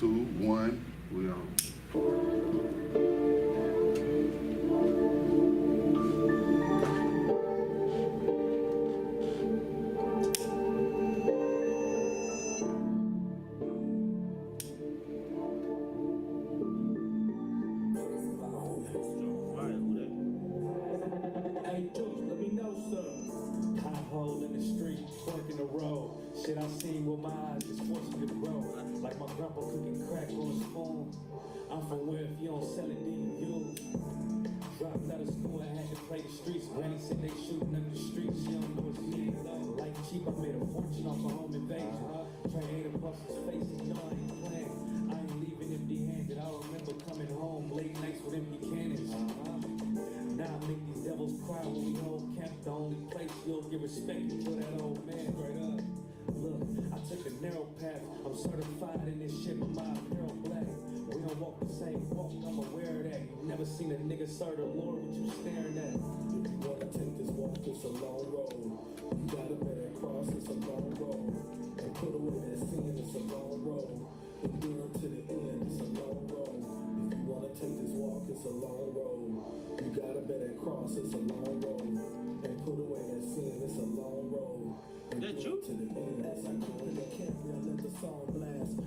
2, 1, we on. Shit I seen with my eyes just forcing to grow. Like my grandpa cooking crack on a spoon. I'm from where if you don't sell it, then you use. Dropped out of school, I had to play the streets. Granny said they shooting up the streets, she don't know it's me. Like cheap, I made a fortune off a home invasion. Trying to bust his face, and no, I ain't playing. I ain't leaving empty-handed. I remember coming home late nights with empty cannons. Now I make these devils cry when we hold camp. The only place you'll get respect for that old man right up. Look, I took a narrow path. I'm certified in this shit, but my apparel black. We don't walk the same walk, I'm aware of that. You never seen a nigga serve the Lord, what you staring at? If you wanna take this walk, it's a long road. You gotta bear that cross, it's a long road. And put away that sin, it's a long road. Endure to the end, it's a long road. If you wanna take this walk, it's a long road. You gotta bear that cross, it's a long road. And put away that sin, it's a long road. That you? To the end, as I go in the camp, I let the song blast.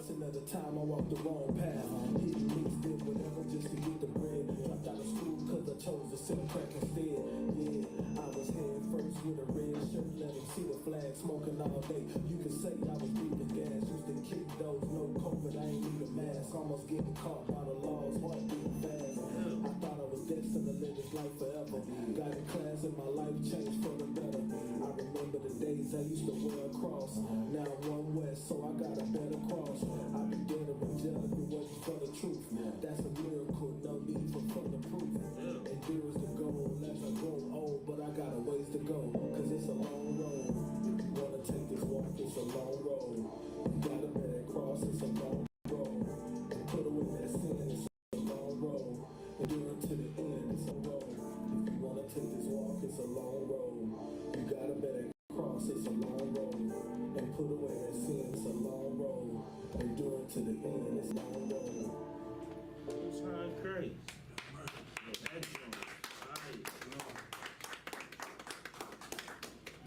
Another time I walked the wrong path. Hitting mixed did whatever just to get the bread. Dropped out of school cause I chose to sell crack instead. Yeah, I was head first with a red shirt, let him see the flag, smoking all day. You can say I was breathing gas, used to kick those, no COVID, I ain't need a mask. Almost getting caught by the laws, heart beating fast. I thought I was destined to live this life forever. Got in class and my life changed for the better. I remember the days I used to wear a cross. Now I'm one west, so I got a better cross. I'd be dead or in jail if it wasn't for the truth. That's a miracle, no need for further proof. Endure is the goal, as I grow old, but I got a ways to go, cause it's a long road. If you wanna take this walk, it's a long road. You gotta bear that cross, it's a long road. And put away that sin, it's a long road. Endure to the end, it's a road. If you wanna take this walk, it's a long road. You gotta bear that cross, it's a long road. And put away that sin, it's a long road. Endure to the end, it's a long road. Sound crazy.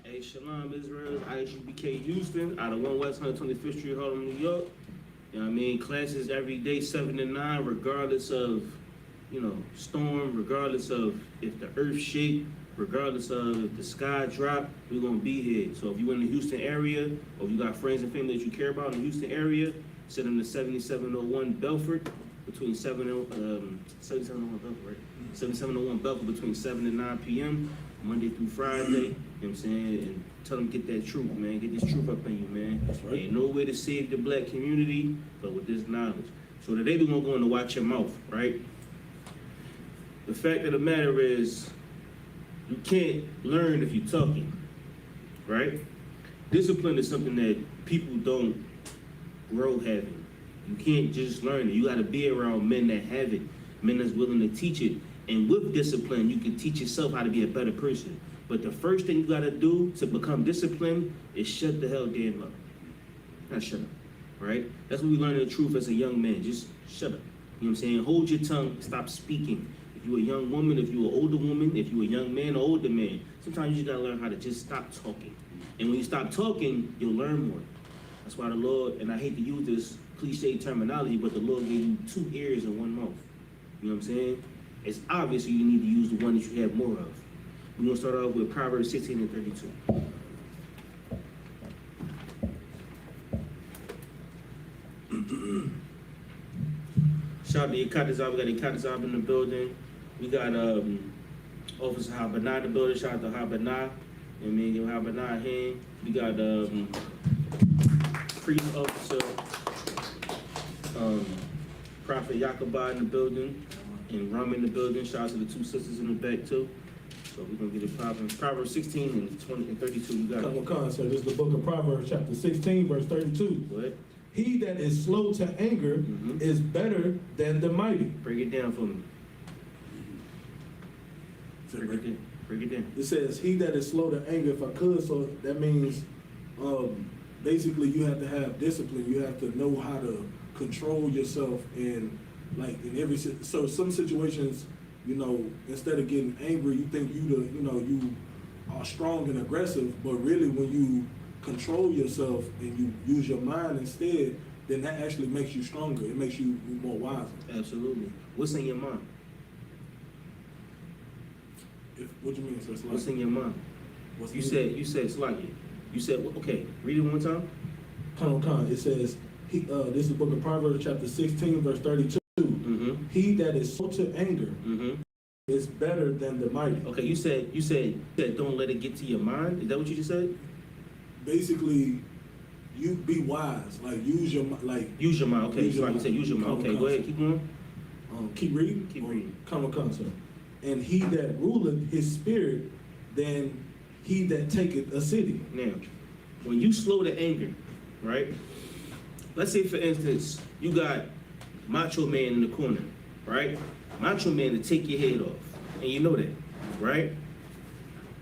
Hey, Shalom, Israel. I.S.U.P.K. Houston, out of 1 West 125th Street, Harlem, New York. You know what I mean? Classes every day, 7 to 9, regardless of, you know, storm, regardless of if the earth shake, regardless of if the sky drop, we're gonna be here. So if you're in the Houston area, or if you got friends and family that you care about in the Houston area, send them to 7701 Belford, between 7701 Belford, right? 7701 Belford between 7 and 9 p.m., Monday through Friday. You know what I'm saying? And tell them get that truth, man. Get this truth up in you, man. That's right. Ain't no way to save the black community but with this knowledge. So today we're gonna go in to watch your mouth, right? The fact of the matter is, you can't learn if you're talking, right? Discipline is something that people don't grow having. You can't just learn it. You gotta be around men that have it, men that's willing to teach it. And with discipline, you can teach yourself how to be a better person. But the first thing you gotta do to become disciplined is shut the hell damn up. Not shut up, right? That's when we learn the truth as a young man. Just shut up. You know what I'm saying? Hold your tongue, stop speaking. If you're a young woman, if you're an older woman, if you're a young man or older man, sometimes you just gotta learn how to just stop talking. And when you stop talking, you'll learn more. That's why the Lord, and I hate to use this cliche terminology, but the Lord gave you 2 ears and 1 mouth. You know what I'm saying? It's obvious you need to use the one that you have more of. We're gonna start off with Proverbs 16 and 32. Shout out to Yakatazab, we got Yakatazab in the building. We got Officer Habana in the building, shout out to Habana. I mean, give Habana a hand. We got Priest Officer Prophet Yakubah in the building, and Rum in the building. Shout out to the 2 sisters in the back too. So we're gonna get it popping. Proverbs 16 and 20 and 32. You got it. Come on, so this is the book of Proverbs, chapter 16, verse 32. Go ahead. He that is slow to anger is better than the mighty. Break it down for me. Break it down. It says, he that is slow to anger, if I could, so that means basically you have to have discipline. You have to know how to control yourself in so some situations, you know, instead of getting angry, you think you are strong and aggressive, but really when you control yourself and you use your mind instead, then that actually makes you stronger. It makes you more wiser. Absolutely. What's in your mind? What do you mean? So it's like, What's in your mind? You said Slacky. You said, okay, read it one more time. Come. It says, this is the book of Proverbs, chapter 16, verse 32. Mm-hmm. He that is slow to anger is better than the mighty. Okay, you said don't let it get to your mind. Is that what you just said? Basically, you be wise. Like use your mind. Okay, you said use your mind. Okay, go ahead, keep going. Keep reading. Keep reading. Come, sir. And he that ruleth his spirit, than he that taketh a city. Now, when you slow to anger, right? Let's say, for instance, you got Macho Man in the corner, right? Macho Man to take your head off, and you know that, right?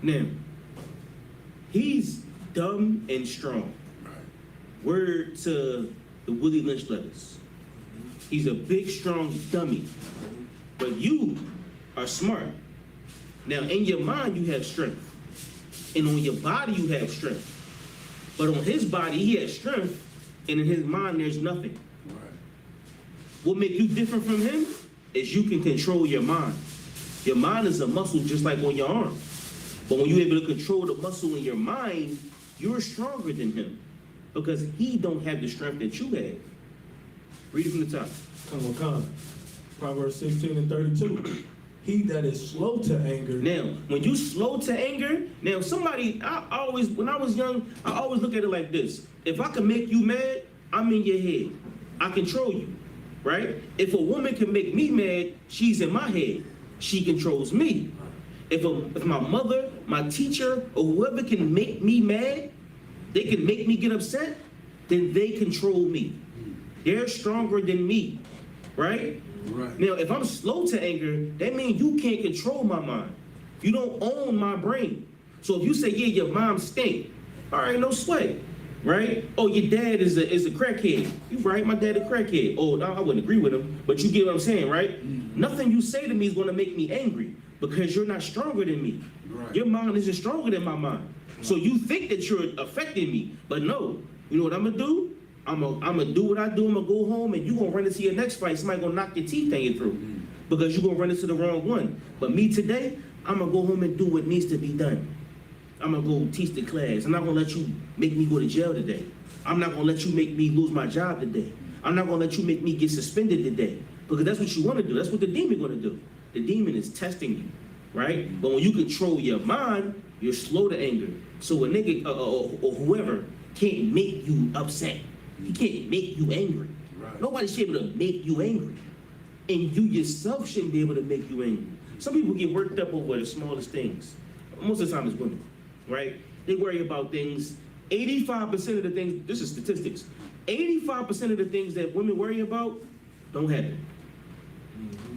Now, he's dumb and strong. Word to the Willie Lynch letters. He's a big, strong dummy. But you are smart. Now, in your mind, you have strength. And on your body, you have strength. But on his body, he has strength. And in his mind, there's nothing. Right. What makes you different from him is you can control your mind. Your mind is a muscle just like on your arm. But when you're able to control the muscle in your mind, you're stronger than him. Because he don't have the strength that you have. Read it from the top. Come. Proverbs 16 and 32. He that is slow to anger. Now, when you slow to anger, now when I was young, I always look at it like this. If I can make you mad, I'm in your head. I control you, right? If a woman can make me mad, she's in my head. She controls me. If my mother, my teacher, or whoever can make me mad, they can make me get upset, then they control me. They're stronger than me, right? Right. Now, if I'm slow to anger, that means you can't control my mind. You don't own my brain. So if you say, yeah, your mom stink, all right, no sweat, right? Oh, your dad is a crackhead. You right, my dad a crackhead. Oh, no, I wouldn't agree with him, but you get what I'm saying, right? Nothing you say to me is going to make me angry because you're not stronger than me. Right. Your mind isn't stronger than my mind. So you think that you're affecting me, but no. You know what I'm going to do? I'm gonna do what I do. I'm gonna go home and you're gonna run into your next fight. Somebody gonna knock your teeth hanging through because you're gonna run into the wrong one. But me today, I'm gonna go home and do what needs to be done. I'm gonna go teach the class. I'm not gonna let you make me go to jail today. I'm not gonna let you make me lose my job today. I'm not gonna let you make me get suspended today because that's what you want to do. That's what the demon gonna do. The demon is testing you, right? But when you control your mind, you're slow to anger. So a nigga or whoever can't make you upset. He can't make you angry. Right. Nobody should be able to make you angry. And you yourself shouldn't be able to make you angry. Some people get worked up over the smallest things. Most of the time it's women, right? They worry about things. 85% of the things, this is statistics, 85% of the things that women worry about don't happen.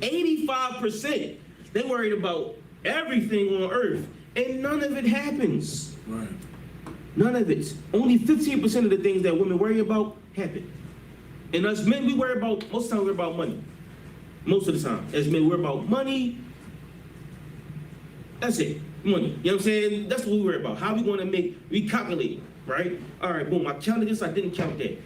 85%. They worried about everything on earth and none of it happens. Right. None of it. Only 15% of the things that women worry about happen. And us men, we worry about, most of the time we worry about money. Most of the time. As men, we worry about money. That's it. Money. You know what I'm saying? That's what we worry about. How we going to we calculate, right? All right, boom, I counted this, I didn't count that.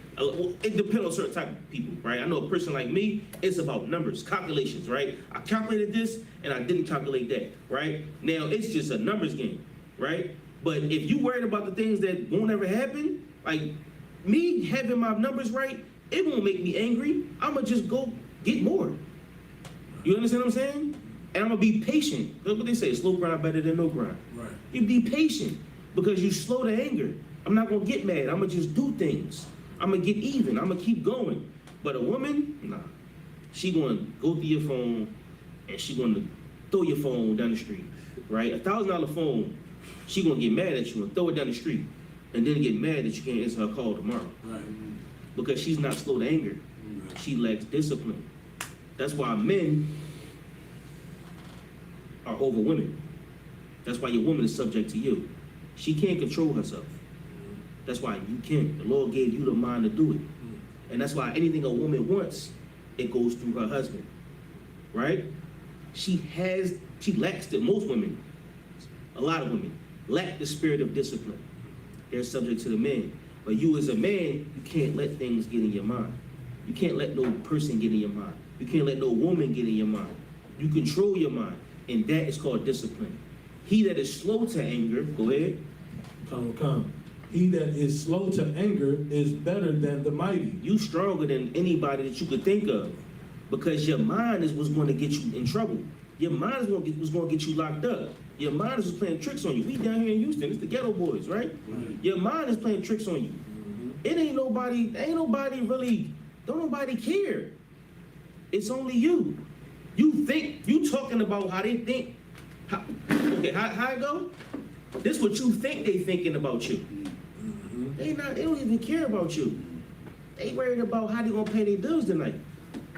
It depends on certain type of people, right? I know a person like me, it's about numbers, calculations, right? I calculated this and I didn't calculate that, right? Now, it's just a numbers game, right? But if you worried about the things that won't ever happen, like me having my numbers right, it won't make me angry. I'm going to just go get more. You understand what I'm saying? And I'm going to be patient. Look what they say, slow grind better than no grind. Right. You be patient because you slow to anger. I'm not going to get mad. I'm going to just do things. I'm going to get even. I'm going to keep going. But a woman, nah. She going to go through your phone and she going to throw your phone down the street, right? $1,000 phone. She gonna get mad at you and throw it down the street, and then get mad that you can't answer her call tomorrow. Right. Because she's not slow to anger. She lacks discipline. That's why men are over women. That's why your woman is subject to you. She can't control herself. That's why you can't. The Lord gave you the mind to do it. And that's why anything a woman wants, it goes through her husband, right? She lacks it. Most women, a lot of women, lack the spirit of discipline. They're subject to the man. But you as a man, you can't let things get in your mind. You can't let no person get in your mind. You can't let no woman get in your mind. You control your mind, and that is called discipline. He that is slow to anger, go ahead. Come. He that is slow to anger is better than the mighty. You stronger than anybody that you could think of, because your mind is what's going to get you in trouble. Your mind is what's going to get you locked up. Your mind is playing tricks on you. We down here in Houston, it's the ghetto boys, right? Your mind is playing tricks on you. It ain't nobody really, don't nobody care. It's only you. You think, you talking about how they think. How it go? This what you think they thinking about you. They don't even care about you. They worried about how they gonna pay their bills tonight.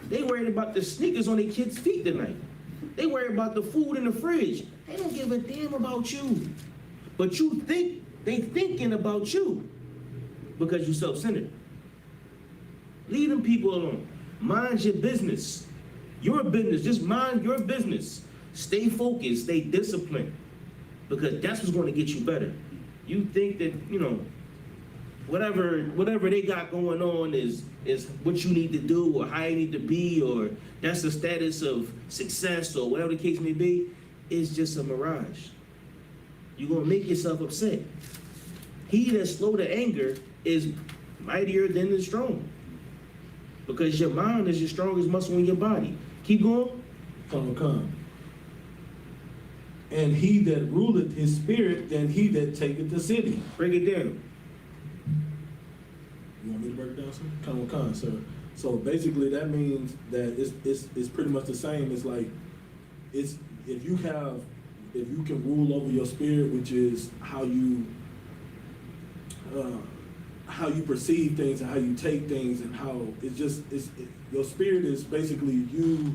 They worried about the sneakers on their kids' feet tonight. They worried about the food in the fridge. They don't give a damn about you. But you think they thinking about you because you self-centered. Leave them people alone. Mind your business. Your business, just mind your business. Stay focused, stay disciplined, because that's what's gonna get you better. You think that, whatever they got going on is what you need to do or how you need to be, or that's the status of success or whatever the case may be, is just a mirage. You're gonna make yourself upset. He that's slow to anger is mightier than the strong, because your mind is your strongest muscle in your body. Keep going. Come. And he that ruleth his spirit than he that taketh the city. Break it down. You want me to break it down, sir? Come, sir. So basically that means that it's pretty much the same. It's like, if you can rule over your spirit, which is how you perceive things and how you take things, and how your spirit is basically you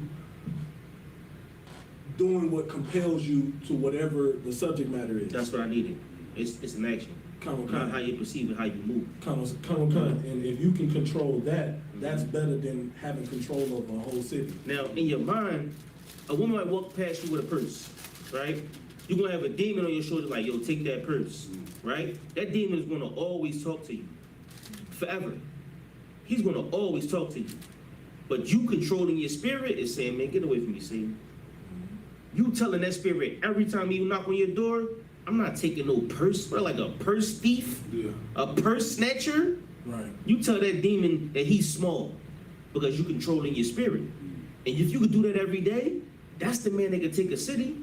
doing what compels you to whatever the subject matter is. That's what I needed. It's an action. Not how you perceive it, how you move. Come. And if you can control that, that's better than having control over a whole city. Now, in your mind, a woman might walk past you with a purse, right? You're gonna have a demon on your shoulder like, yo, take that purse, right? That demon is gonna always talk to you, forever. He's gonna always talk to you. But you controlling your spirit is saying, man, get away from me, Satan. You telling that spirit every time you knock on your door, I'm not taking no purse, bro, like a purse thief, a purse snatcher. Right. You tell that demon that he's small because you controlling your spirit. And if you could do that every day, that's the man that can take a city.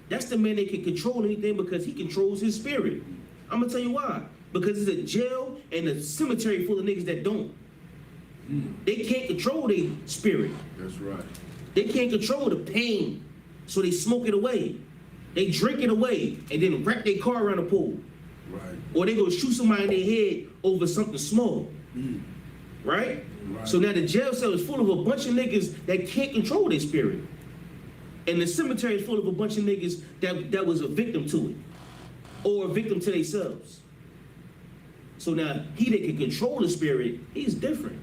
That's the man that can control anything, because he controls his spirit. I'm gonna tell you why. Because it's a jail and a cemetery full of niggas that don't. They can't control their spirit. That's right. They can't control the pain, so they smoke it away. They drink it away and then wreck their car around the pool. Right. Or they go shoot somebody in their head over something small. Right? Right. So now the jail cell is full of a bunch of niggas that can't control their spirit. And the cemetery is full of a bunch of niggas that was a victim to it, or a victim to themselves. So now, he that can control the spirit, he's different.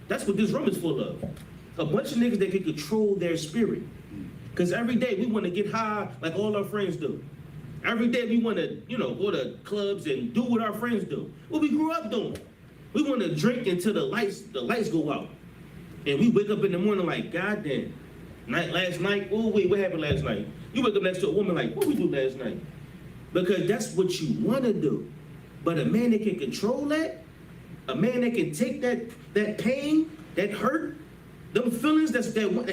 That's what this room is full of. A bunch of niggas that can control their spirit. Because every day we want to get high like all our friends do. Every day we want to, go to clubs and do what our friends do. What we grew up doing. We want to drink until the lights go out. And we wake up in the morning like, God damn. Last night, oh wait, what happened last night? You wake up next to a woman like, what we do last night? Because that's what you want to do. But a man that can control that, a man that can take that pain, that hurt, them feelings that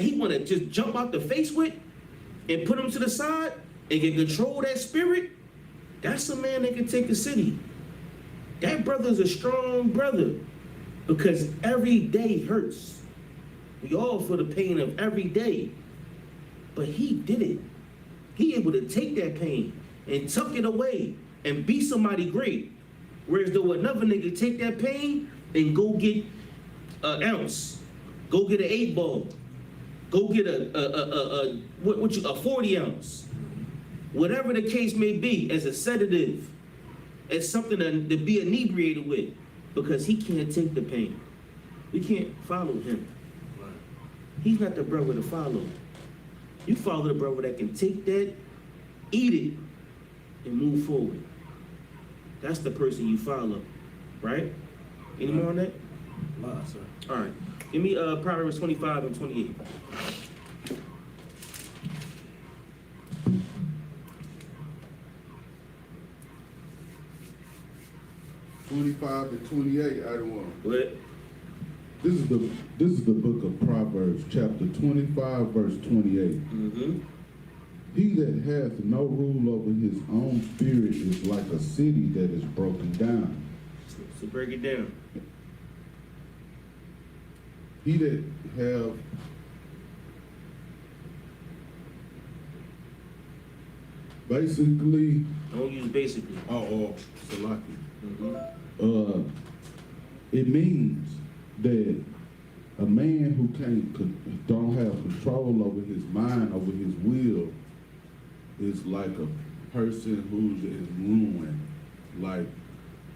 he want to just jump out the face with and put them to the side and can control that spirit, that's a man that can take the city. That brother's a strong brother, because every day hurts. We all feel the pain of every day. But he did it. He able to take that pain and tuck it away and be somebody great. Whereas though another nigga take that pain and go get an ounce, go get an 8-ball, go get a 40 ounce, whatever the case may be, as a sedative, as something to be inebriated with, because he can't take the pain. We can't follow him. He's not the brother to follow. You follow the brother that can take that, eat it, and move forward. That's the person you follow, right? Any more on that? Nah, sir. All right. Give me Proverbs 25 and 28. 25 and 28, I don't want. Go ahead. This is the book of Proverbs, chapter 25, verse 28. Mm-hmm. He that hath no rule over his own spirit is like a city that is broken down. So break it down. He that have basically, Don't use basically. Salaki. Mm-hmm. It means that a man who don't have control over his mind, over his will, is like a person who's in ruin. Like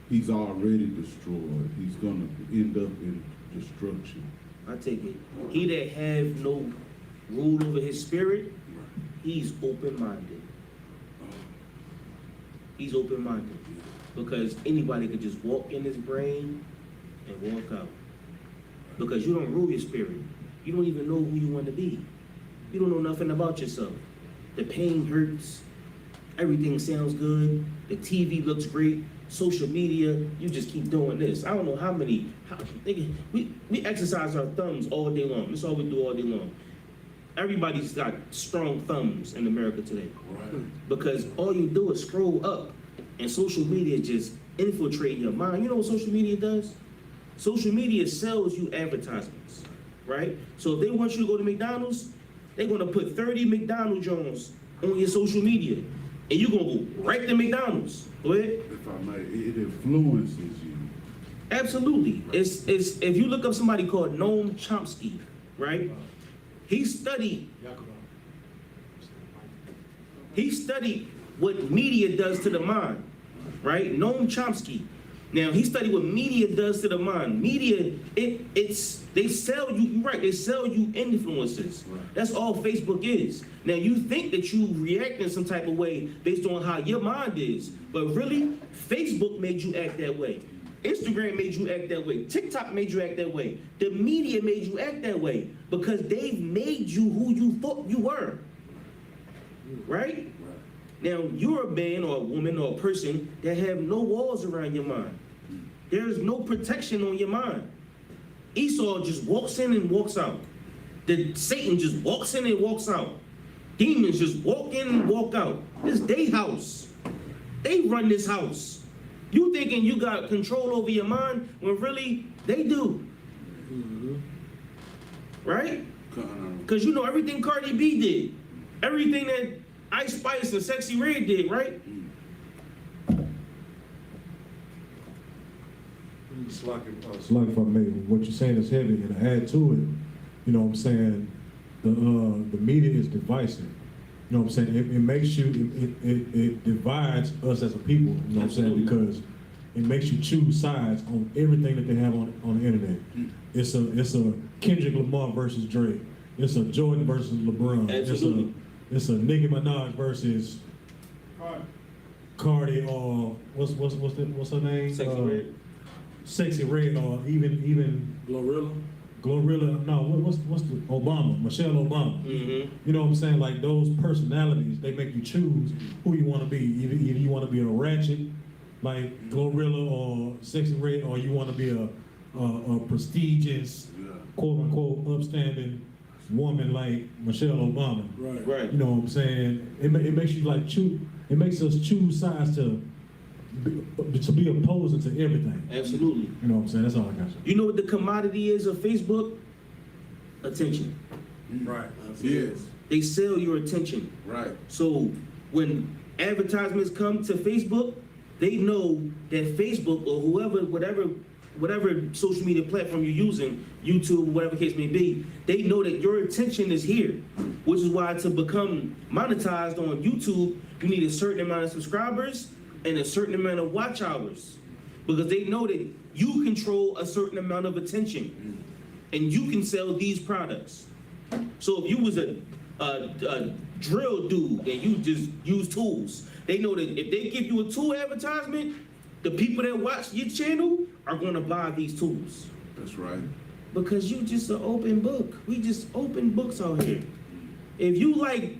he's already destroyed. He's gonna end up in destruction. I take it. He that have no rule over his spirit, he's open-minded. He's open-minded. Because anybody could just walk in his brain and walk out. Because you don't rule your spirit. You don't even know who you want to be. You don't know nothing about yourself. The pain hurts. Everything sounds good. The TV looks great. Social media, you just keep doing this. I don't know we exercise our thumbs all day long. That's all we do all day long. Everybody's got strong thumbs in America today. Right. Because all you do is scroll up, and social media just infiltrate your mind. You know what social media does? Social media sells you advertisements, right? So if they want you to go to McDonald's, they're gonna put 30 McDonald's Jones on your social media, and you're gonna go right to McDonald's. Go ahead. If I may, it influences you. Absolutely. It's if you look up somebody called Noam Chomsky, right? He studied what media does to the mind, right? Noam Chomsky. Now he studied what media does to the mind. Media, they sell you. You're right. They sell you influences. That's all Facebook is. Now you think that you react in some type of way based on how your mind is, but really, Facebook made you act that way. Instagram made you act that way. TikTok made you act that way. The media made you act that way because they've made you who you thought you were. Right? Now, you're a man or a woman or a person that have no walls around your mind. There's no protection on your mind. Esau just walks in and walks out. Satan just walks in and walks out. Demons just walk in and walk out. This their house. They run this house. You thinking you got control over your mind when really they do. Mm-hmm. Right? Because you know everything Cardi B did. Everything that I.S.U.P.K and Sexy Red did, right? It's like if I may, what you're saying is heavy, and I add to it, you know what I'm saying, the media is divisive. You know what I'm saying? It makes you, it divides us as a people, you know what I'm saying? Because it makes you choose sides on everything that they have on the internet. It's a Kendrick Lamar versus Drake. It's a Jordan versus LeBron. Absolutely. It's a Nicki Minaj versus Cardi, or what's her name? Sexy Red. Sexy Red, or even Glorilla. No, what's the Obama? Michelle Obama. Mm-hmm. You know what I'm saying? Like those personalities, they make you choose who you want to be. Either you want to be a ratchet like Glorilla or Sexy Red, or you want to be a prestigious, quote unquote, upstanding woman like Michelle Obama. Right. You know what I'm saying? It makes you like choose. It makes us choose sides to be opposing to everything. Absolutely. You know what I'm saying? That's all I got. You know what the commodity is of Facebook? Attention. Right. Yes. They sell your attention. Right. So when advertisements come to Facebook, they know that Facebook or whatever social media platform you're using, YouTube, whatever case may be, they know that your attention is here, which is why to become monetized on YouTube, you need a certain amount of subscribers and a certain amount of watch hours, because they know that you control a certain amount of attention, and you can sell these products. So if you was a drill dude and you just use tools, they know that if they give you a tool advertisement, the people that watch your channel are gonna buy these tools. That's right. Because you just an open book. We just open books out here. If you like,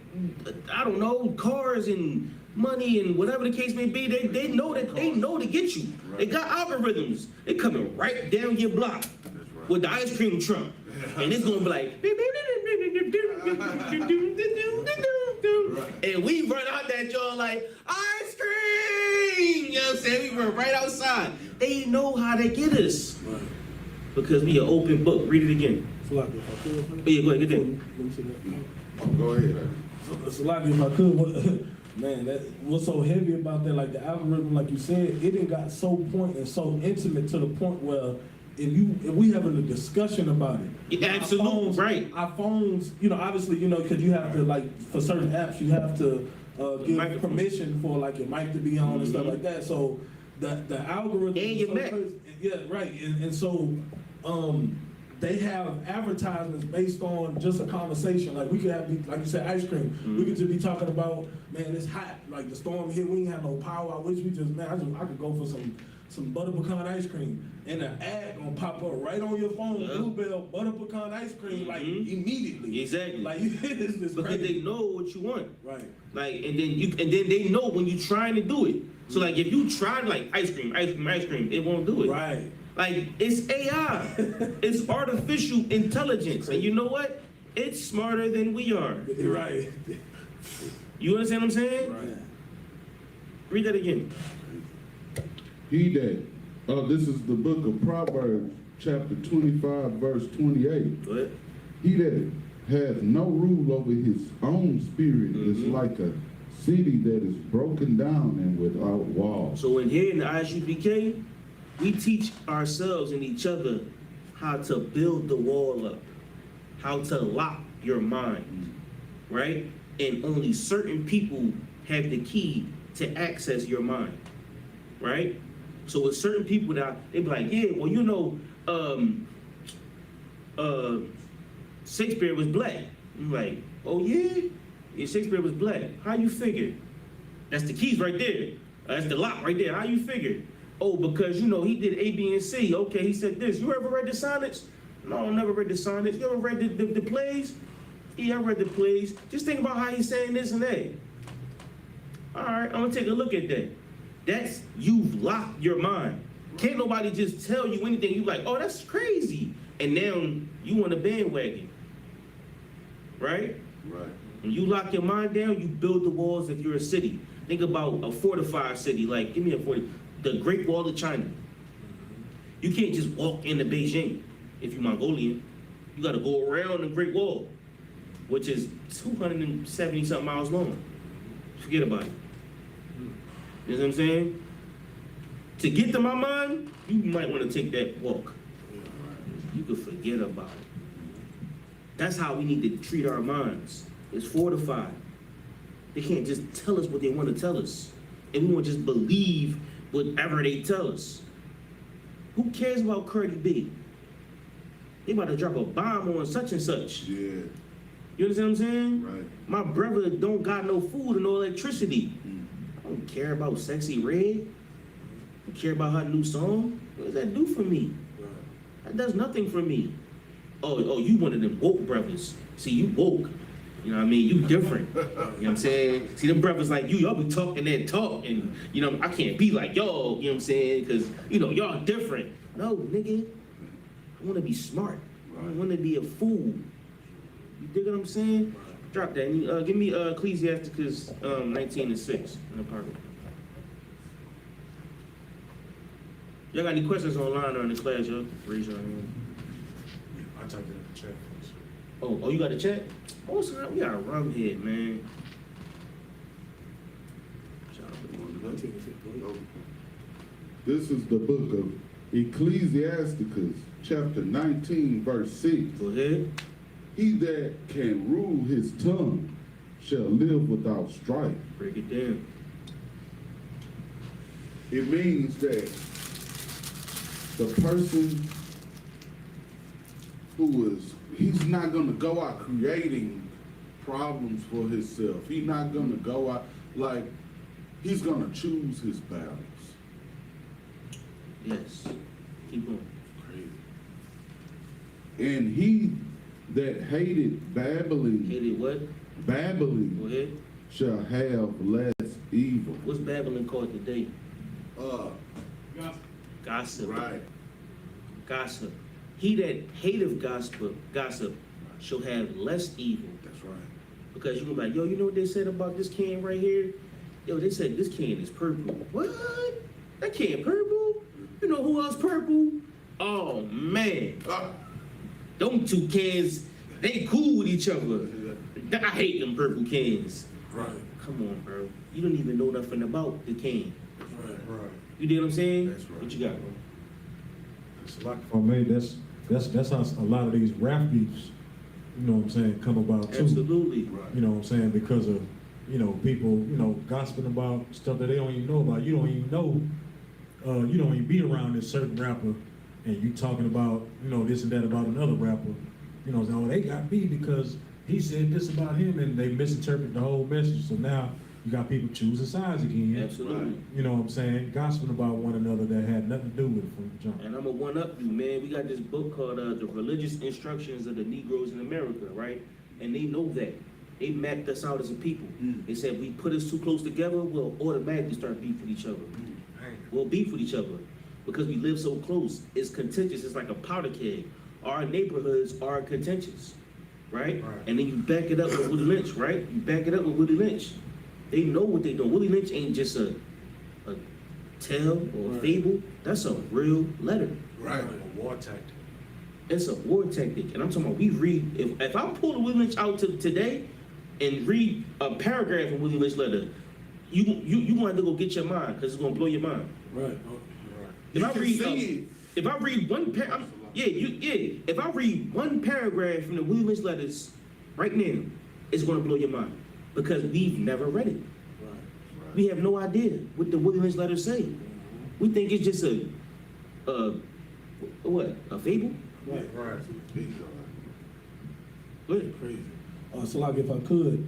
I don't know, cars and money and whatever the case may be, they know to get you. They got algorithms. They coming right down your block with the ice cream truck. And it's gonna be like, and we run out that joint like, ice cream! You know what I'm saying? We run right outside. They know how to get us. Because we an open book. Read it again. Salaki, if I could. Yeah, go ahead, get there. Let me see that. Go ahead. Salaki, if I could, man, that what's so heavy about that, like the algorithm, like you said, it done got so point and so intimate to the point where if we having a discussion about it. Yeah, absolutely, right. Our phones, you know, obviously, you know, because you have to, like, for certain apps, you have to give Microphone. permission for, like, your mic to be on and stuff like that. So the algorithm. And your neck. Yeah, right. And so they have advertisements based on just a conversation. Like we could have, like you said, ice cream. We could just be talking about, man, it's hot. Like the storm hit, we ain't have no power. I wish we just, man, I could go for some butter pecan ice cream. And the ad gonna pop up right on your phone, Bluebell butter pecan ice cream, like immediately. Exactly. Like it's just Because crazy. they know what you want. Right. Like, and then they know when you're trying to do it. So like, if you try like ice cream, it won't do it. Right. Like, it's AI. It's artificial intelligence. And you know what? It's smarter than we are. Right. You understand what I'm saying? Right. Read that again. He that, this is the book of Proverbs, chapter 25, verse 28. Go ahead. He that hath no rule over his own spirit is like a city that is broken down and without walls. So in here in the I.S.U.P.K, we teach ourselves and each other how to build the wall up, how to lock your mind, right? And only certain people have the key to access your mind, right? So with certain people that they be like, yeah, well, you know, Shakespeare was black. I'm like, oh yeah? Yeah, Shakespeare was black. How you figure? That's the keys right there. That's the lock right there. How you figure? Oh, because, you know, he did A, B, and C. Okay, he said this. You ever read the sonnets? No, I never read the sonnets. You ever read the plays? Yeah, I read the plays. Just think about how he's saying this and that. All right, I'm going to take a look at that. That's, you've locked your mind. Can't nobody just tell you anything. You like, oh, that's crazy. And now you on a bandwagon. Right? Right. When you lock your mind down, you build the walls if you're a city. Think about a fortified city, like, give me the Great Wall of China. You can't just walk into Beijing if you're Mongolian. You gotta go around the Great Wall, which is 270 something miles long. Forget about it. You know what I'm saying? To get to my mind, you might wanna take that walk. You could forget about it. That's how we need to treat our minds. It's fortified. They can't just tell us what they want to tell us. And we won't just believe whatever they tell us. Who cares about Cardi B? They about to drop a bomb on such and such. Yeah. You understand what I'm saying? Right. My brother don't got no food and no electricity. I don't care about Sexy Red. I don't care about her new song. What does that do for me? That does nothing for me. Oh, you one of them woke brothers. See, you woke. You know what I mean? You different. You know what I'm saying? See, them brothers like you, y'all be talking that talk, and, you know, I can't be like y'all, you know what I'm saying? Because, you know, y'all different. No, nigga. I want to be smart. I don't want to be a fool. You dig what I'm saying? Drop that. And, give me Ecclesiasticus 19:6 in the park. Y'all got any questions online or in the class, y'all? Raise your hand. I typed it in the chat first. Oh, you got a chat? Oh, so we got a rum head, man. This is the book of Ecclesiasticus, chapter 19, verse 6. Go ahead. He that can rule his tongue shall live without strife. Break it down. it means that the person he's not gonna go out creating problems for himself. He's not gonna go out, like, he's gonna choose his battles. Yes. Keep going. And he that hated Babylon, Hated what? Go Babylon ahead. shall have less evil. What's Babylon called today? Gossip. Right. Gossip. He that hateth gossip shall have less evil. That's right. Because you're gonna be like, yo, you know what they said about this can right here? Yo, they said this can is purple. What? That can purple? You know who else purple? Oh man. Them two cans, they cool with each other. I hate them purple cans. Right. Come on, bro. You don't even know nothing about the can. Right. You know what I'm saying? That's right. What you got, bro? It's like for me, that's how a lot of these rap beefs, you know what I'm saying, come about too. Absolutely. You know what I'm saying? Because of, you know, people, you know, gossiping about stuff that they don't even know about. You don't even know, you don't even be around this certain rapper and you talking about, you know, this and that about another rapper. You know, oh, they got beat because he said this about him and they misinterpret the whole message. So now you got people choosing sides again. Absolutely. You know what I'm saying? Gossiping about one another that had nothing to do with it from the jump. And I'm gonna one up you, man. We got this book called The Religious Instructions of the Negroes in America, right? And they know that. They mapped us out as a people. They said we put us too close together, we'll automatically start beef with each other. We'll beef with each other because we live so close. It's contentious. It's like a powder keg. Our neighborhoods are contentious, right? And then you back it up with Willie Lynch, right? You back it up with Willie Lynch. They know what they doing. Willie Lynch ain't just a tale or a fable. That's a real letter. Right. A war tactic. It's a war tactic. And I'm talking about we read, if I pull the Willie Lynch out today and read a paragraph of Willie Lynch letter, you want to go get your mind because it's gonna blow your mind. Right. If I read, see if I read one if I read one paragraph from the Willie Lynch letters right now, it's gonna blow your mind because we've never read it. Right. We have no idea what the Willie Lynch letters say. We think it's just a fable? Right. Go ahead. Crazy. So like if I could,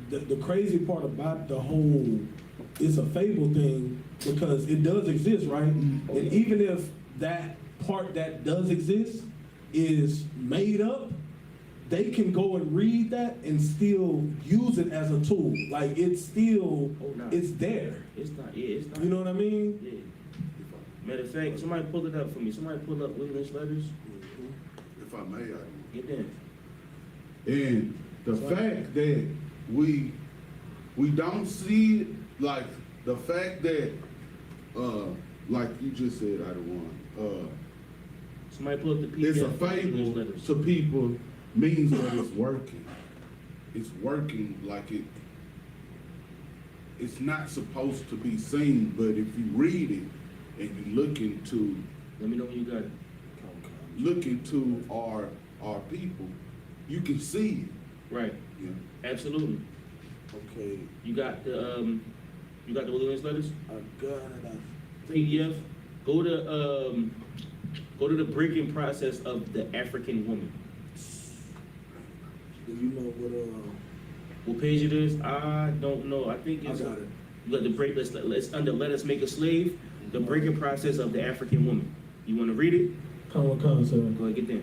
the crazy part about the whole it's a fable thing, because it does exist, right? And even if that part that does exist is made up, they can go and read that and still use it as a tool. Like it's still, it's there. It's not, it's not. You know what I mean? Yeah. Matter of fact, somebody pull it up for me. Somebody pull up Willie Lynch letters. If I may, I Get in. And the fact that we don't see it, like the fact that, like you just said, I one, Somebody pull up the PDF. it's a of Willie Lynch fable letters. to people means that it's working. It's working like it's not supposed to be seen, but if you read it and you look into, Let me know when you got it. look into our people, you can see it. Right. You know? Absolutely. Okay. You got the Willie Lynch letters? I got it. PDF. Go to the breaking process of the African woman. Do you know what? What page it is? I don't know. I think it's. I got it. You got the break. Let's under Let Us Make a Slave. The breaking process of the African woman. You want to read it? Come, sir. Go ahead, get there.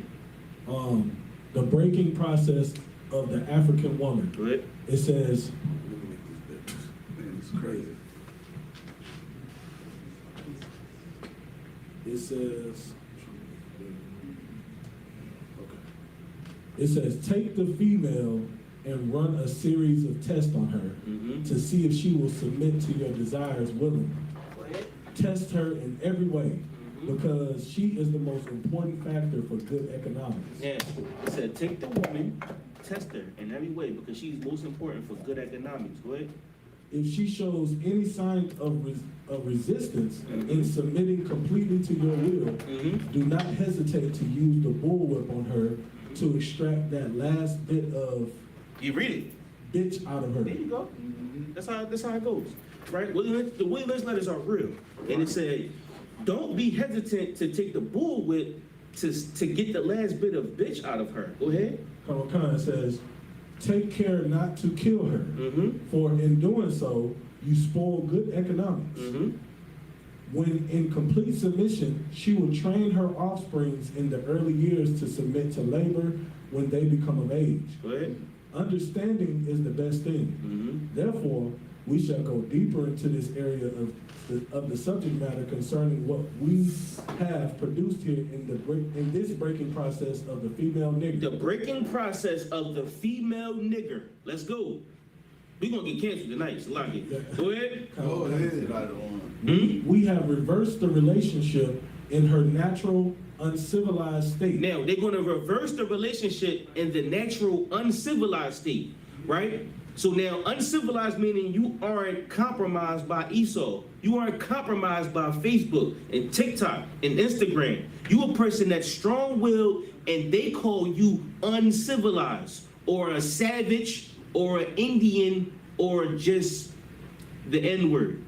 The breaking process of the African woman. Go ahead. It says, Let me make this better. Man, it's crazy. It says. Okay. it says, take the female and run a series of tests on her to see if she will submit to your desires willingly. Go ahead. Test her in every way, because she is the most important factor for good economics. Yeah. It said take the woman, test her in every way because she's most important for good economics. Go ahead. If she shows any sign of resistance in submitting completely to your will, do not hesitate to use the bullwhip on her to extract that last bit of You read it. bitch out of her. There you go. That's how it goes, right? The Willie Lynch letters are real, and it said, "Don't be hesitant to take the bull whip to get the last bit of bitch out of her." Go ahead. Khan says, take care not to kill her, Mm-hmm. for in doing so, you spoil good economics. Mm-hmm. When in complete submission, she will train her offsprings in the early years to submit to labor when they become of age. Go ahead. Understanding is the best thing. Mm-hmm. Therefore, we shall go deeper into this area of the subject matter concerning what we have produced here in this breaking process of the female nigger. The breaking process of the female nigger. Let's go. We're gonna get canceled tonight, so lock it. Go ahead. Go ahead, I don't want. We have reversed the relationship in her natural, uncivilized state. Now, they're gonna reverse the relationship in the natural, uncivilized state, right? So now, uncivilized meaning you aren't compromised by Esau. You aren't compromised by Facebook and TikTok and Instagram. You a person that's strong-willed, and they call you uncivilized, or a savage, or an Indian, or just the N-word,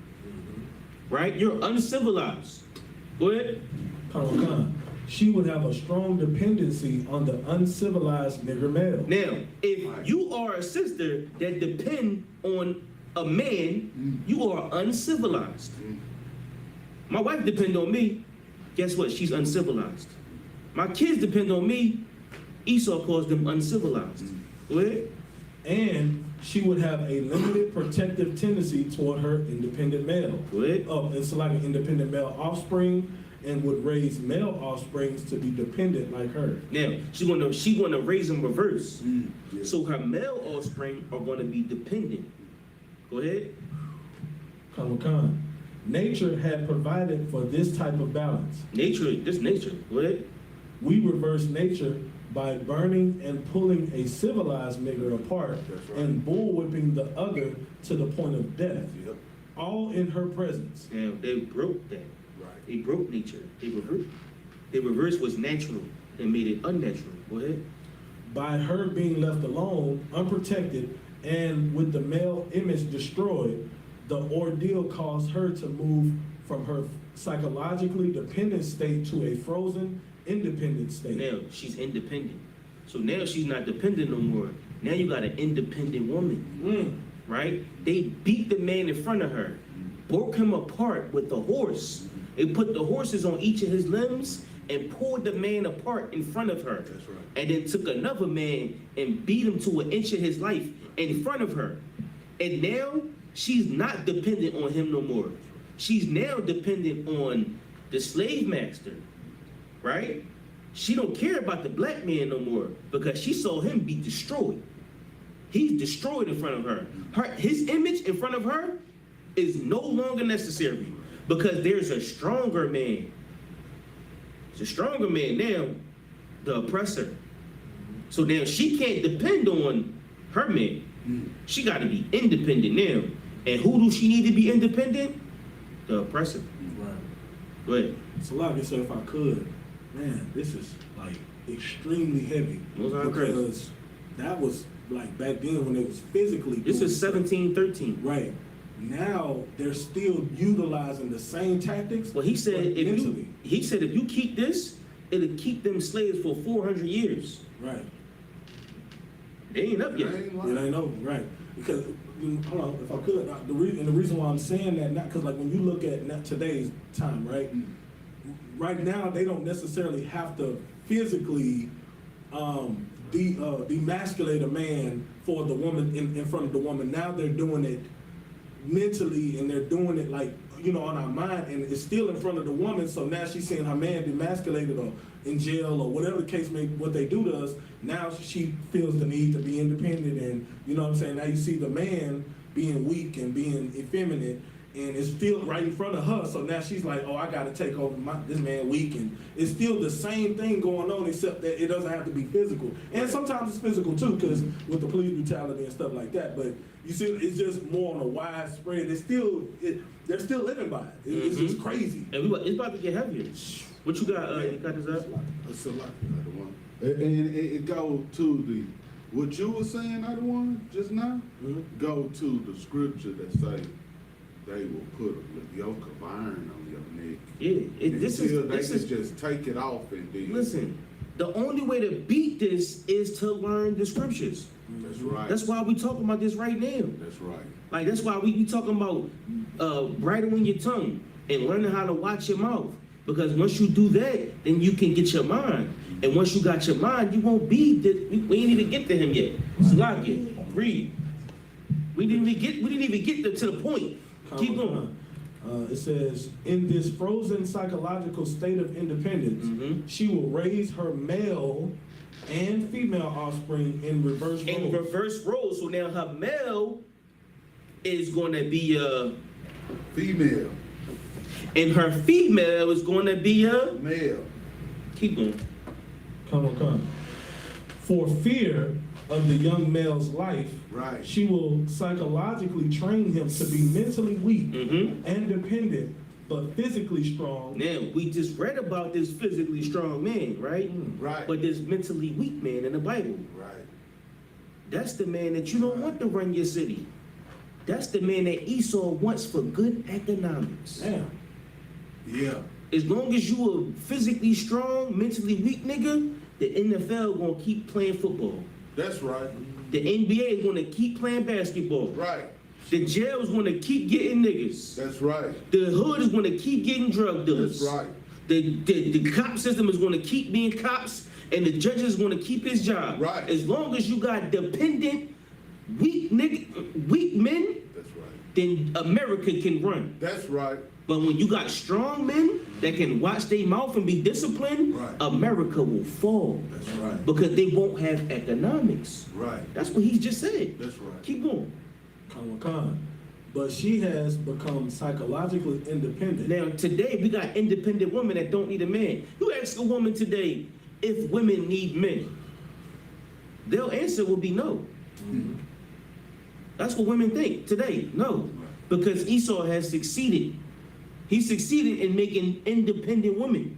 right? You're uncivilized. Go ahead. Khan. She would have a strong dependency on the uncivilized nigger male. Now, if you are a sister that depend on a man, you are uncivilized. My wife depend on me. Guess what? She's uncivilized. My kids depend on me. Esau calls them uncivilized. Go ahead. And she would have a limited protective tendency toward her independent male. Go ahead. It's like an independent male offspring, and would raise male offsprings to be dependent like her. Now, she gonna raise them reverse. Yeah. So her male offspring are gonna be dependent. Go ahead. Khan. Nature had provided for this type of balance. Nature. Go ahead. We reverse nature by burning and pulling a civilized nigger apart That's right. and bullwhipping the other to the point of death, Yep. all in her presence. Now, they broke that. Right. They broke nature. They reversed. They reversed what's natural and made it unnatural. Go ahead. By her being left alone, unprotected, and with the male image destroyed, the ordeal caused her to move from her psychologically dependent state to a frozen, independent state. Now she's independent. So now she's not dependent no more. Now you got an independent woman, right? They beat the man in front of her, broke him apart with the horse. They put the horses on each of his limbs and pulled the man apart in front of her. That's right. And then took another man and beat him to an inch of his life in front of her. And now she's not dependent on him no more. She's now dependent on the slave master, right? She don't care about the black man no more because she saw him be destroyed. He's destroyed in front of her. His image in front of her is no longer necessary because there's a stronger man. It's a stronger man now, the oppressor. So now she can't depend on her man. She got to be independent now. And who do she need to be independent? The oppressor. Right. Go ahead. So like I said, if I could, man, this is like extremely heavy. Most high praise. Because that was like back then when it was physically This doing is stuff. 1713. Right. Now they're still utilizing the same tactics. Well, he said but mentally. if you keep this, it'll keep them slaves for 400 years. Right. They ain't up yet. I ain't Yeah, lying. I know, right? Because hold on, if I could, the reason why I'm saying that, not because like when you look at not today's time, right? Right now they don't necessarily have to physically demasculate a man for the woman in front of the woman. Now they're doing it mentally, and they're doing it like, you know, on our mind, and it's still in front of the woman. So now she's seeing her man demasculated or in jail or whatever the case may, what they do to us. Now she feels the need to be independent, and you know what I'm saying. Now you see the man being weak and being effeminate, and it's still right in front of her. So now she's like, oh, I got to take over this man weak, and it's still the same thing going on, except that it doesn't have to be physical. And sometimes it's physical too, because with the police brutality and stuff like that. But you see, it's just more on a widespread. It's still, they're still living by it. It's just crazy. And it's about to get heavier. What you got? You got this up? It's a lot. I don't want. And it goes to What you were saying, I the one just now, go to the scripture that say they will put a yoke of iron on your neck. Yeah, this is just take it off and then. listen. The only way to beat this is to learn the scriptures. That's right. That's why we talking about this right now. That's right. Like that's why we talking about bridling your tongue and learning how to watch your mouth. Because once you do that, then you can get your mind. And once you got your mind, you won't be. We ain't even get to him yet. Salakia, read. We didn't even get to the point. Keep going. It says, in this frozen psychological state of independence, she will raise her male and female offspring in reverse roles. In reverse roles. So now her male is going to be Female. and her female is going to be Male. keep going. Come. For fear of the young male's life, Right. she will psychologically train him to be mentally weak and dependent, but physically strong. Now, we just read about this physically strong man, right? Right. But this mentally weak man in the Bible. Right. That's the man that you don't want to run your city. That's the man that Esau wants for good economics. Damn. Yeah. As long as you a physically strong, mentally weak nigga, the NFL gonna keep playing football. That's right. The NBA is gonna keep playing basketball. Right. The jail is gonna keep getting niggas. That's right. The hood is gonna keep getting drug dealers. That's right. The cop system is gonna keep being cops, and the judge is gonna keep his job. Right. As long as you got dependent, weak men, That's right. then America can run. That's right. But when you got strong men that can watch their mouth and be disciplined, Right. America will fall. That's right. Because they won't have economics. Right. That's what he just said. That's right. Keep going. But she has become psychologically independent. Now, today, we got independent women that don't need a man. You ask a woman today if women need men. Their answer will be no. That's what women think today, no. Because Esau has succeeded. He succeeded in making independent women.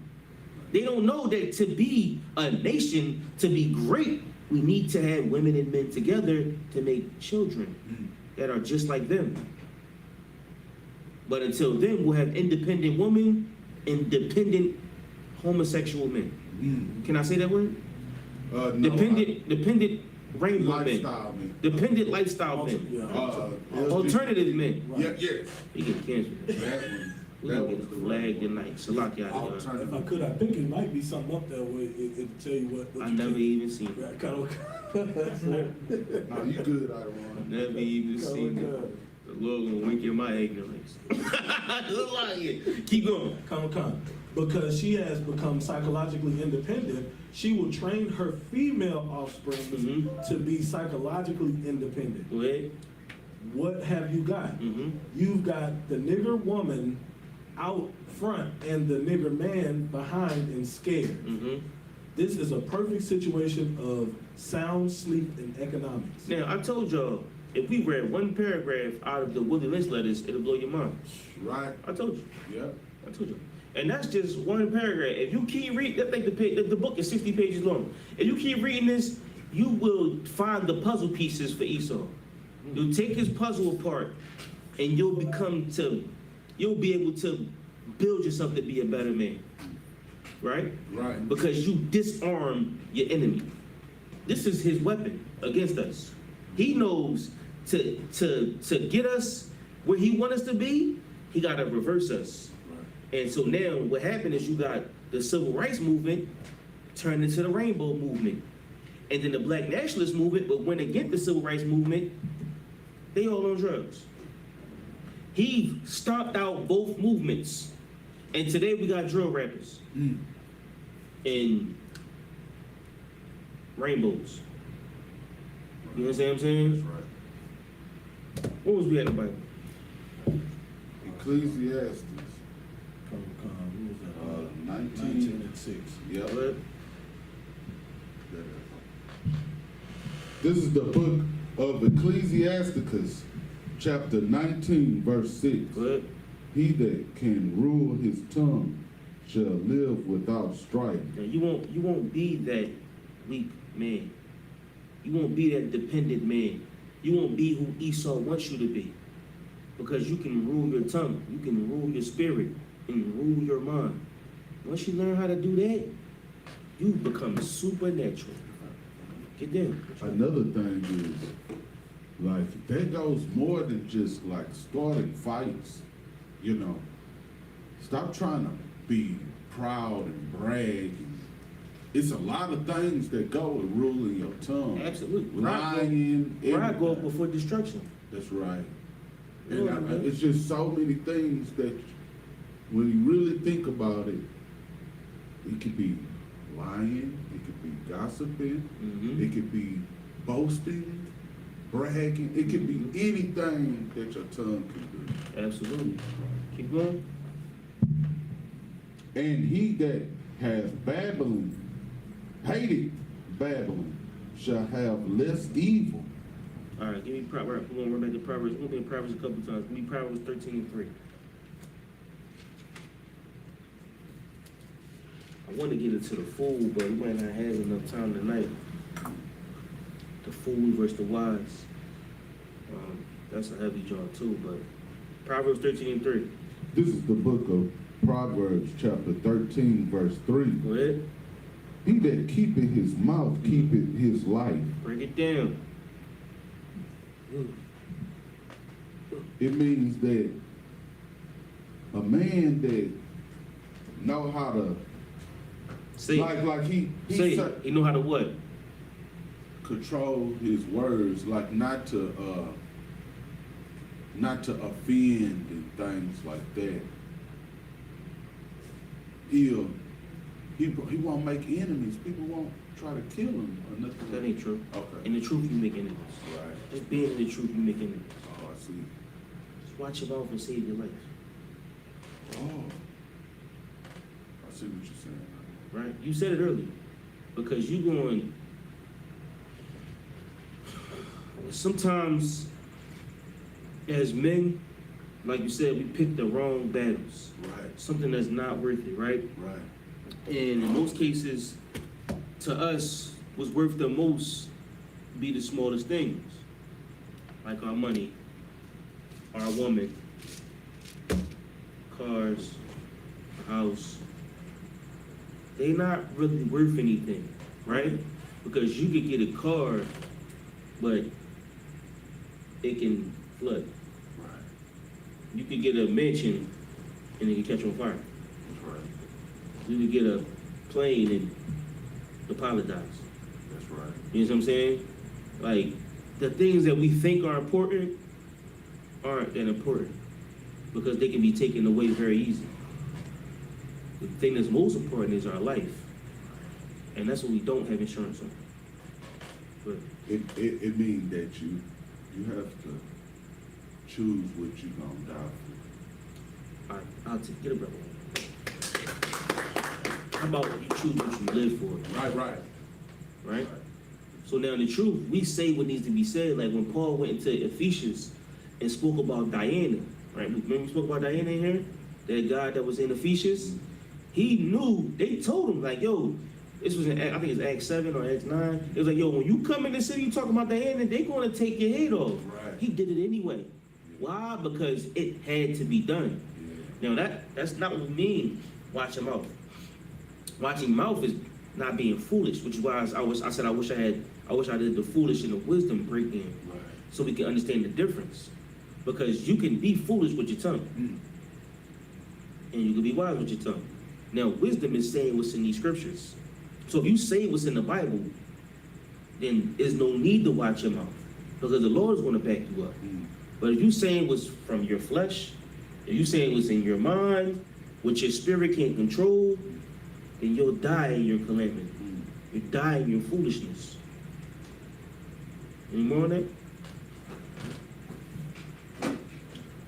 They don't know that to be a nation, to be great, we need to have women and men together to make children that are just like them. But until then, we'll have independent women, independent homosexual men. Can I say that word? No, Dependent rainbow lifestyle men. men. Dependent lifestyle men. Yeah. Alternative men. Yeah, yes. We get canceled. That one. We That gonna was get the flagged tonight. Salaki out If I could, I think it might be something up there where it tell you what I you never think. even seen it. Yeah, kind No, you good, I don't want. Never even seen of. it. The Lord gonna wink in my ignorance. Salaki. Keep going. Come. Because she has become psychologically independent, she will train her female offspring to be psychologically independent. Go ahead. What have you got? You've got the nigger woman out front and the nigger man behind and scared. This is a perfect situation of sound sleep and economics. Now, I told y'all, if we read one paragraph out of the Willie Lynch letters, it'll blow your mind. Right. I told you. Yeah. I told you. And that's just one paragraph. If you keep reading, I think the book is 60 pages long. If you keep reading this, you will find the puzzle pieces for Esau. You'll take his puzzle apart, and you'll be able to build yourself to be a better man. Right? Right. Because you disarm your enemy. This is his weapon against us. He knows to get us where he wants us to be, he got to reverse us. And so now what happened is you got the civil rights movement turned into the rainbow movement. And then the black nationalist movement, but went against the civil rights movement, they all on drugs. He stomped out both movements. And today we got drill rappers and rainbows. You understand what I'm saying? That's right. What was we at about? Ecclesiastes. What was that? 19 and 6. Yep. What? This is the book of Ecclesiasticus, chapter 19, verse 6. What? He that can rule his tongue shall live without strife. Now you won't be that weak man. You won't be that dependent man. You won't be who Esau wants you to be. Because you can rule your tongue, you can rule your spirit, and rule your mind. Once you learn how to do that, you become supernatural. Get there. Another thing is, like, that goes more than just like starting fights, you know. Stop trying to be proud and brag. It's a lot of things that go with ruling your tongue. Absolutely. Lying. Pride goes everything. before destruction. That's right. Yeah, And man. it's just so many things that when you really think about it, it could be lying, it could be gossiping, Mhm. it could be boasting, bragging, it could be anything that your tongue can do. Absolutely. Keep going. And he that has Babylon, hated Babylon, shall have less evil. All right, give me Proverbs. We're gonna run back to Proverbs. We're gonna be in Proverbs a couple times. Give me Proverbs 13:3. I want to get into the fool, but we might not have enough time tonight. The fool versus the wise. That's a heavy job too, but Proverbs 13:3. This is the book of Proverbs, chapter 13, verse 3. Go ahead. He that keepeth his mouth keepeth his life. Break it down. It means that a man that know how to, Say it. like he Say it. You know how to what? control his words, like not to offend and things like that. He won't make enemies. People won't try to kill him or nothing. That ain't true. Okay. In the truth, you make enemies. Right. Just being in the truth, you make enemies. Oh, I see. Just watch your mouth and save your life. Oh, I see what you're saying. Right? You said it earlier. Because you going, sometimes as men, like you said, we pick the wrong battles. Right. Something that's not worth it, right? Right. And in most cases, to us, what's worth the most be the smallest things. Like our money, our woman, cars, a house. They're not really worth anything, right? Because you could get a car, but it can flood. Right. You could get a mansion and it can catch on fire. That's right. You could get a plane and the pilot dies. That's right. You know what I'm saying? Like, the things that we think are important aren't that important because they can be taken away very easy. The thing that's most important is our life. And that's what we don't have insurance on. But It means that you have to choose what you're gonna die for. I'll take, get a brother. How about you choose what you live for? Right. Right? So now the truth, we say what needs to be said. Like when Paul went into Ephesians and spoke about Diana, right? Remember we spoke about Diana in here? That guy that was in Ephesians? He knew, they told him like, yo, this was in, I think it's Acts 7 or Acts 9. It was like, yo, when you come in the city, you talking about Diana, they gonna take your head off. Right. He did it anyway. Why? Because it had to be done. Yeah. Now that's not what we mean, watch your mouth. Watching mouth is not being foolish, which is why I wish I did the foolish and the wisdom breakdown, Right. so we can understand the difference. Because you can be foolish with your tongue, and you can be wise with your tongue. Now, wisdom is saying what's in these scriptures. So if you say what's in the Bible, then there's no need to watch your mouth, because the Lord is going to back you up. But if you saying what's from your flesh, if you saying what's in your mind, what your spirit can't control, then you'll die in your calamity. You die in your foolishness. Any more on that?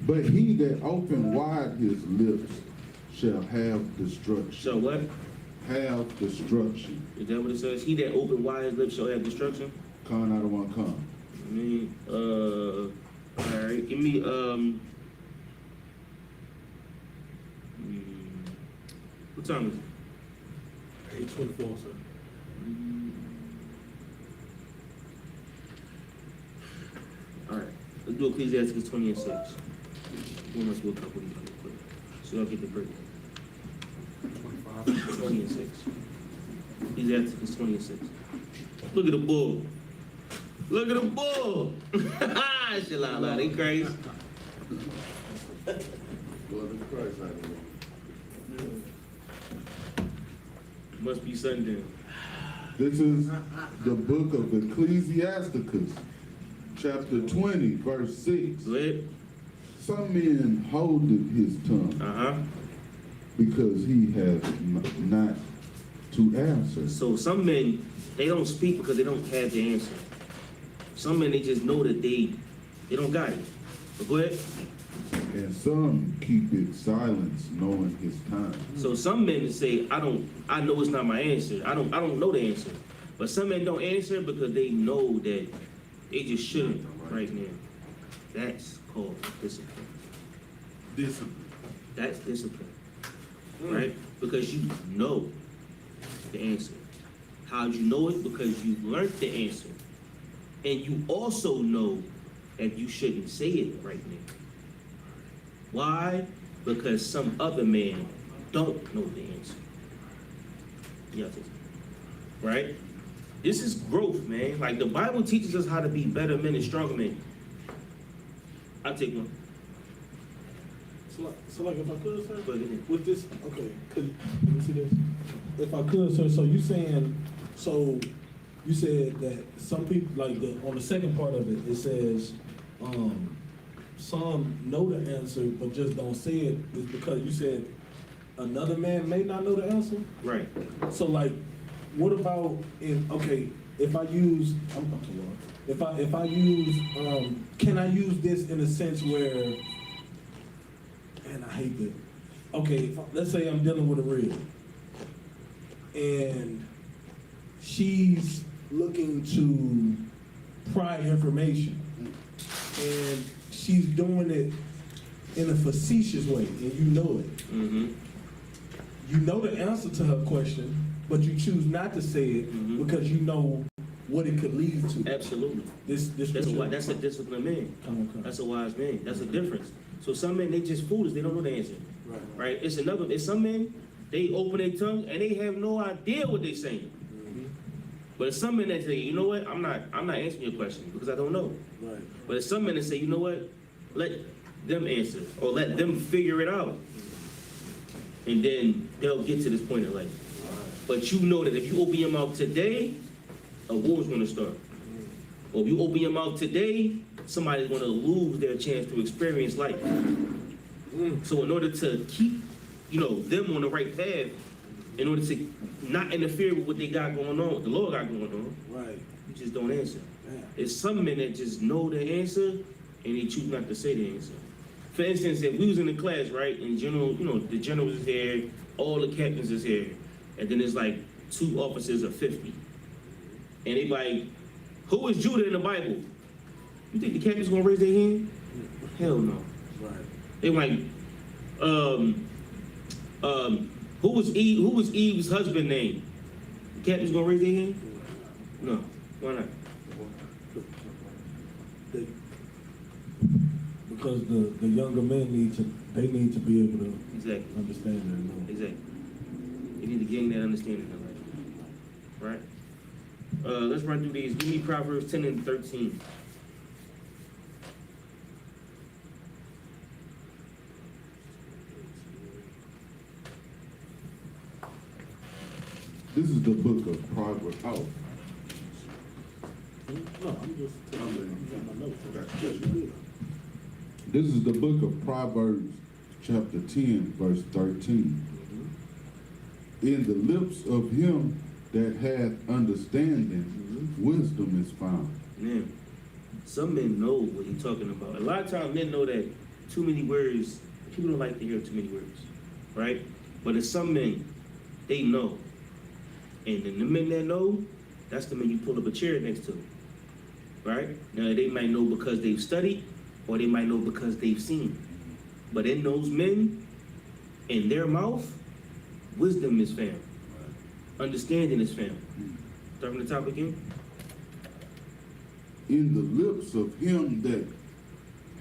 But he that open wide his lips shall have destruction. So what? Have destruction. Is that what it says? He that open wide his lips shall have destruction? Con out of one con. I mean, all right, give me, what time is it? 8:24, sir. Let's do Ecclesiastes 20 and 6. We must do a couple of these real quick. So y'all get the break. 20 and 6. Ecclesiastes 20 and 6. Look at the bull. Look at the bull. Shalala, they crazy. Blood of Christ out of him. Must be sundown. This is the book of Ecclesiasticus, chapter 20, verse 6. Go ahead. Some men holdeth his tongue Uh-huh. because he has not to answer. So some men, they don't speak because they don't have the answer. Some men, they just know that they don't got it. But go ahead. And some keep it silence, knowing his time. So some men say, I know it's not my answer. I don't know the answer. But some men don't answer because they know that they just shouldn't right now. That's called discipline. Discipline. That's discipline. Right? Because you know the answer. How'd you know it? Because you learned the answer. And you also know that you shouldn't say it right now. Why? Because some other man don't know the answer. Yes. Right? This is growth, man. Like the Bible teaches us how to be better men and stronger men. I'll take one. So like if I could, sir, Go ahead. with this, okay, let me see this. If I could, sir, so you said that some people, like on the second part of it, it says, some know the answer but just don't say it, is because you said another man may not know the answer? Right. So like, what about if I use, I'm too long. If I use, can I use this in a sense where, and I hate that. Okay, let's say I'm dealing with a rib, and she's looking to pry information, and she's doing it in a facetious way, and you know it. Mm-hmm. You know the answer to her question, but you choose not to say it because you know what it could lead to. Absolutely. That's That's a disciplined man. Okay. That's a wise man. That's a difference. So some men, they just foolish. They don't know the answer. Right. It's some men, they open their tongue and they have no idea what they're saying. But it's some men that say, you know what, I'm not answering your question because I don't know. Right. But it's some men that say, you know what, let them answer or let them figure it out. And then they'll get to this point in life. But you know that if you open your mouth today, a war's gonna start. Or if you open your mouth today, somebody's gonna lose their chance to experience life. So in order to keep, them on the right path, in order to not interfere with what they got going on, what the Lord got going on, Right. you just don't answer. Yeah. There's some men that just know the answer and they choose not to say the answer. For instance, if we was in the class, right, and general, the generals is here, all the captains is here, and then there's like 2 officers of 50. And they like, who is Judah in the Bible? You think the captain's gonna raise their hand? Hell no. Right. They like, who was Eve's husband name? The captain's gonna raise their hand? No. Why not? Because the younger men need to be able to Exactly. understand and know. Exactly. You need to gain that understanding of life. Right? Let's run through these. Give me Proverbs 10 and 13. This is the book of Proverbs. Oh, No, I'm just got my notes. Gotcha. This is the book of Proverbs, chapter 10, verse 13. In the lips of him that hath understanding, wisdom is found. Man, some men know what he's talking about. A lot of times men know that too many words, people don't like to hear too many words, right? But it's some men, they know. And then the men that know, that's the men you pull up a chair next to, right? Now, they might know because they've studied, or they might know because they've seen. But in those men, in their mouth, wisdom is found. Understanding is found. Start from the top again. In the lips of him that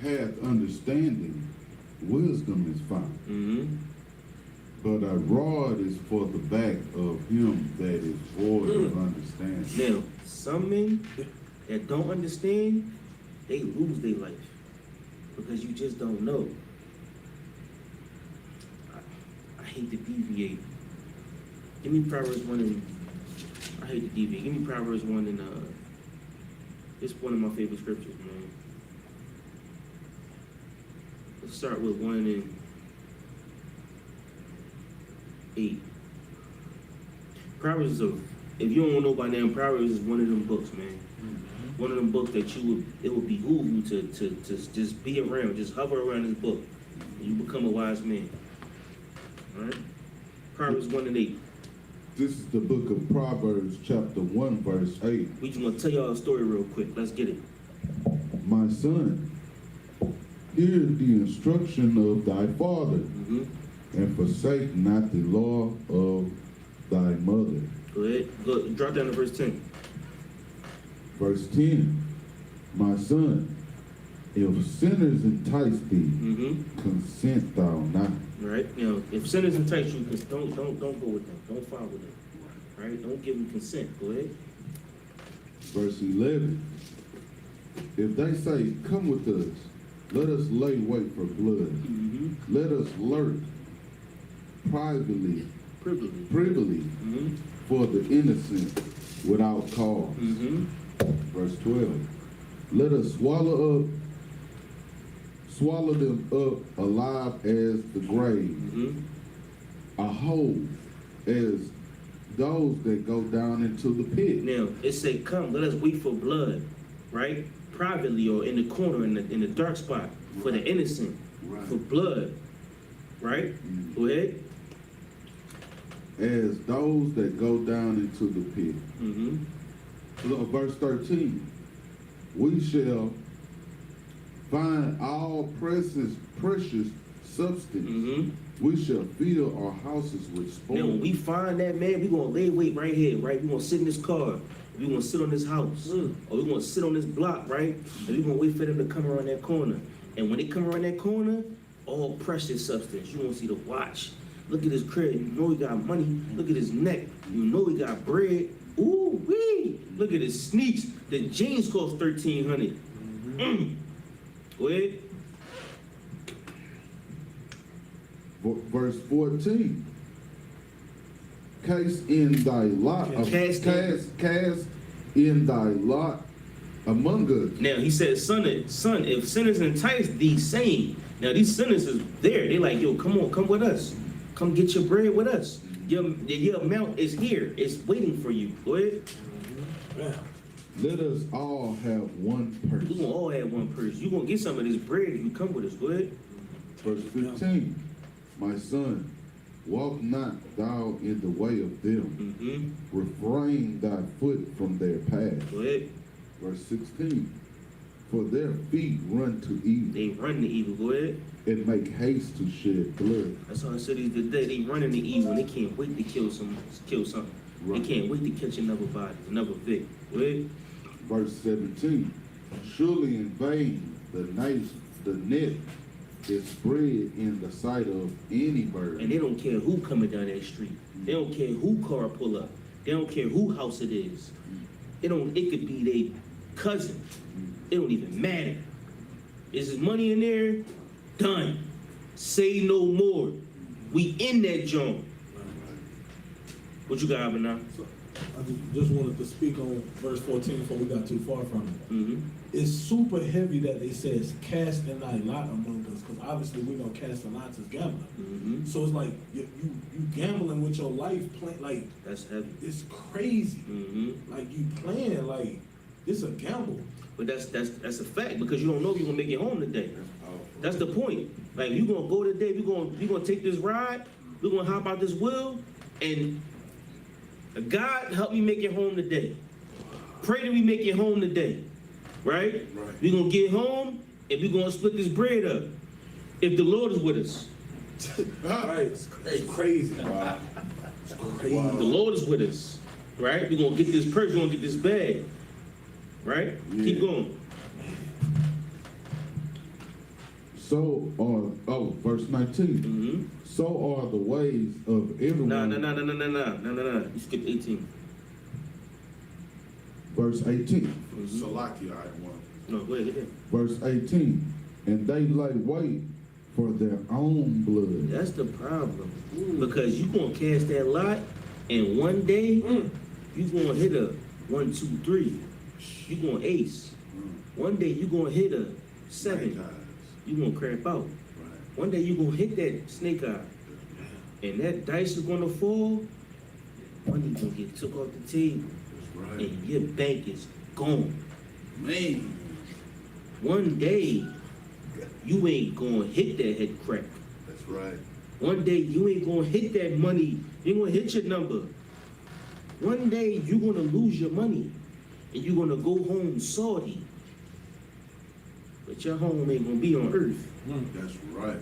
hath understanding, wisdom is found. Mm-hmm. But a rod is for the back of him that is void of understanding. Now, some men that don't understand, they lose their life because you just don't know. I hate to deviate. Give me Proverbs 1 and I hate to deviate. Give me Proverbs 1 and it's one of my favorite scriptures, man. Let's start with 1 and 8. Proverbs is if you don't know by now, Proverbs is one of them books, man. One of them books that it would behoove you to just be around, just hover around this book, and you become a wise man. All right? Proverbs 1 and 8. This is the book of Proverbs, chapter 1, verse 8. We just want to tell y'all a story real quick. Let's get it. My son, hear the instruction of thy father, Mm-hmm. and forsake not the law of thy mother. Go ahead. Go, drop down to verse 10. Verse 10, my son, if sinners entice thee, Mm-hmm. consent thou not. Right? You know, if sinners entice you, don't go with them. Don't follow them. Right? Don't give them consent. Go ahead. Verse 11, if they say, come with us, let us lay wait for blood. Mm-hmm. Let us lurk privily Mm-hmm. for the innocent without cause. Mm-hmm. Verse 12, let us swallow them up alive as the grave, Mm-hmm. a whole as those that go down into the pit. Now, it say, come, let us wait for blood, right? Privately or in the corner, in the dark spot, for the innocent, Right. for blood, right? Go ahead. As those that go down into the pit. Mm-hmm. Look, verse 13, we shall find all precious substance. Mm-hmm. We shall fill our houses with spoil. Now, when we find that man, we gonna lay wait right here, right? We gonna sit in this car. We gonna sit on this house, or we gonna sit on this block, right? And we gonna wait for them to come around that corner. And when they come around that corner, all precious substance. You gonna see the watch. Look at his crib. You know he got money. Look at his neck. You know he got bread. Ooh wee! Look at his sneaks. The jeans cost $1,300. Go ahead. Verse 14, cast in thy lot, Cast in thy lot among us. Now he says, son, if sinners entice these saying, now these sinners is there. They like, yo, come on, come with us. Come get your bread with us. Your amount is here. It's waiting for you. Go ahead. Let us all have one We purse. gonna all have one purse. You gonna get some of this bread if you come with us. Go ahead. Verse 15, my son, walk not thou in the way of them. Mm-hmm. Refrain thy foot from their path. Go ahead. Verse 16, for their feet run to evil They run the evil. Go ahead. and make haste to shed blood. That's all I said the day. They running the evil and they can't wait to kill something. Right. They can't wait to catch another body, another victim. Go ahead. Verse 17, surely in vain the net is spread in the sight of any bird. And they don't care who coming down that street. They don't care who car pull up. They don't care who house it is. It could be their cousin. It don't even matter. Is there money in there? Done. Say no more. We in that joint. What you got, Abana? So, I just wanted to speak on verse 14 before we got too far from it. Mm-hmm. It's super heavy that they says cast in thy lot among us, because obviously we know casting lots is gambling. Mm-hmm. So it's like you gambling with your life, like That's heavy. it's crazy. Mm-hmm. Like you playing like it's a gamble. But that's a fact because you don't know if you're gonna make it home today. That's the point. Like you gonna go today, we gonna take this ride, we're gonna hop out this wheel, and God help me make it home today. Pray that we make it home today. Right? We're gonna get home and we're gonna split this bread up. If the Lord is with us. Right? It's crazy. Wow. It's crazy. The Lord is with us. Right? We're gonna get this purse, we're gonna get this bag. Right? Yeah. Keep going. So are, verse 19. Mm-hmm. So are the ways of everyone. No. You skipped 18. Verse 18. Salaki, I want. No, go ahead. Verse 18. And they lay wait for their own blood. That's the problem. Because you gonna cast that lot, and one day you gonna hit a 1, 2, 3. You gonna ace. One day you gonna hit a 7. You gonna crap out. One day you gonna hit that snake eye, and that dice is gonna fall. Money gonna get took off the table, and your bank is gone. Man. One day you ain't gonna hit that head crack. That's right. One day you ain't gonna hit that money. You ain't gonna hit your number. One day you gonna lose your money, and you gonna go home salty. But your home ain't gonna be on earth. That's right.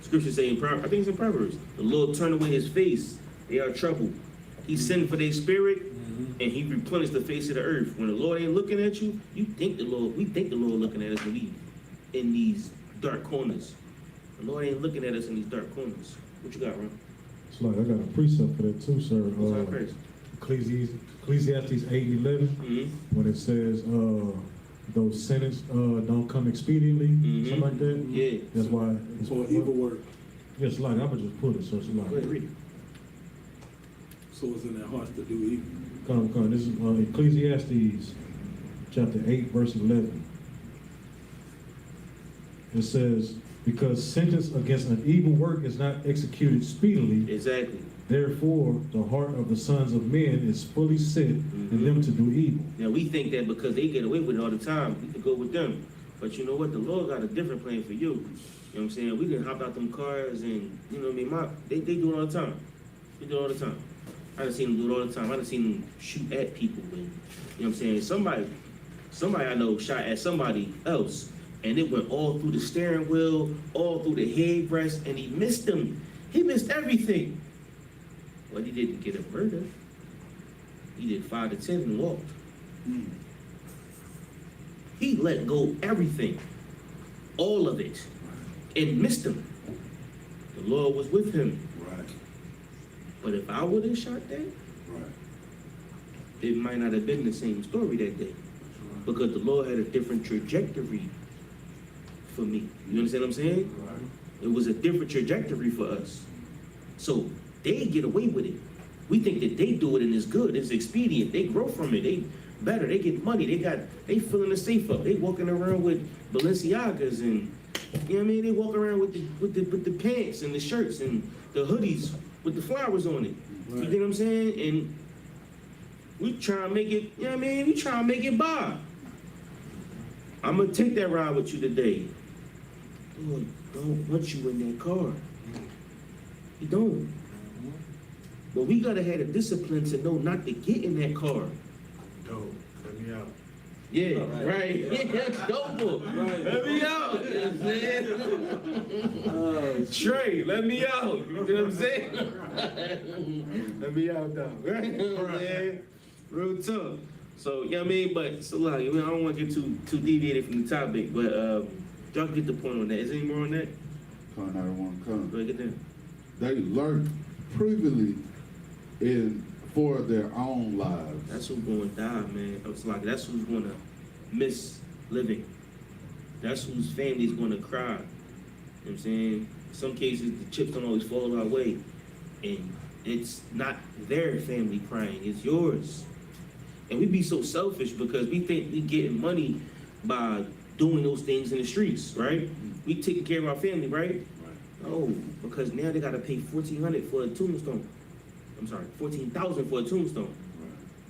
Scripture say I think it's in Proverbs, the Lord turned away his face, they are troubled. He sent for their spirit, and he replenished the face of the earth. When the Lord ain't looking at you, we think the Lord looking at us when we in these dark corners. The Lord ain't looking at us in these dark corners. What you got, Ron? It's like I got a precept for that too, sir. What's that first? Ecclesiastes 8:11, when it says those sentences don't come expediently, something like that. Yeah. That's why It's for evil work. Yes, like I'm gonna just put it. So it's like Go ahead, read it. So it's in their hearts to do evil. come. This is Ecclesiastes chapter 8, verse 11. It says, because sentence against an evil work is not executed speedily, Exactly. therefore the heart of the sons of men is fully set in them to do evil. Now we think that because they get away with it all the time, we can go with them. But you know what? The Lord got a different plan for you. You know what I'm saying? We can hop out them cars and, you know what I mean? They do it all the time. They do it all the time. I done seen them do it all the time. I done seen them shoot at people. And, you know what I'm saying? Somebody I know shot at somebody else, and it went all through the steering wheel, all through the headrest, and he missed them. He missed everything. But he didn't get a murder. He did 5 to 10 and walked. He let go everything, all of it, and missed him. The Lord was with him. Right. But if I would have shot that, Right. it might not have been the same story that day. Because the Lord had a different trajectory for me. You understand what I'm saying? Right. It was a different trajectory for us. So they get away with it. We think that they do it and it's good, it's expedient. They grow from it. They better. They get money. They filling the safe up. They walking around with Balenciagas and, you know what I mean? They walk around with the pants and the shirts and the hoodies with the flowers on it. Right. You get what I'm saying? And we try to make it, you know what I mean? We try to make it by. I'm gonna take that ride with you today. Lord don't want you in that car. He don't. But we gotta have the discipline to know not to get in that car. Dope. Let me out. Yeah, right. Yeah, dope. Right. Let me out. You know what I'm saying? Trey, let me out. You know what I'm saying? Let me out, though. Right? You know what I'm saying? Real talk. So, you know what I mean? But, so like, I don't want to get too deviated from the topic, but y'all get the point on that. Is there any more on that? Con I don't want to come. Go ahead, get that. They lurk privily for their own lives. That's who's going to die, man. It's like, that's who's going to miss living. That's whose family's going to cry. You know what I'm saying? In some cases, the chips don't always fall our way. And it's not their family crying, it's yours. And we be so selfish because we think we getting money by doing those things in the streets, right? We taking care of our family, right? No, because now they gotta pay $1,400 for a tombstone. I'm sorry, $14,000 for a tombstone.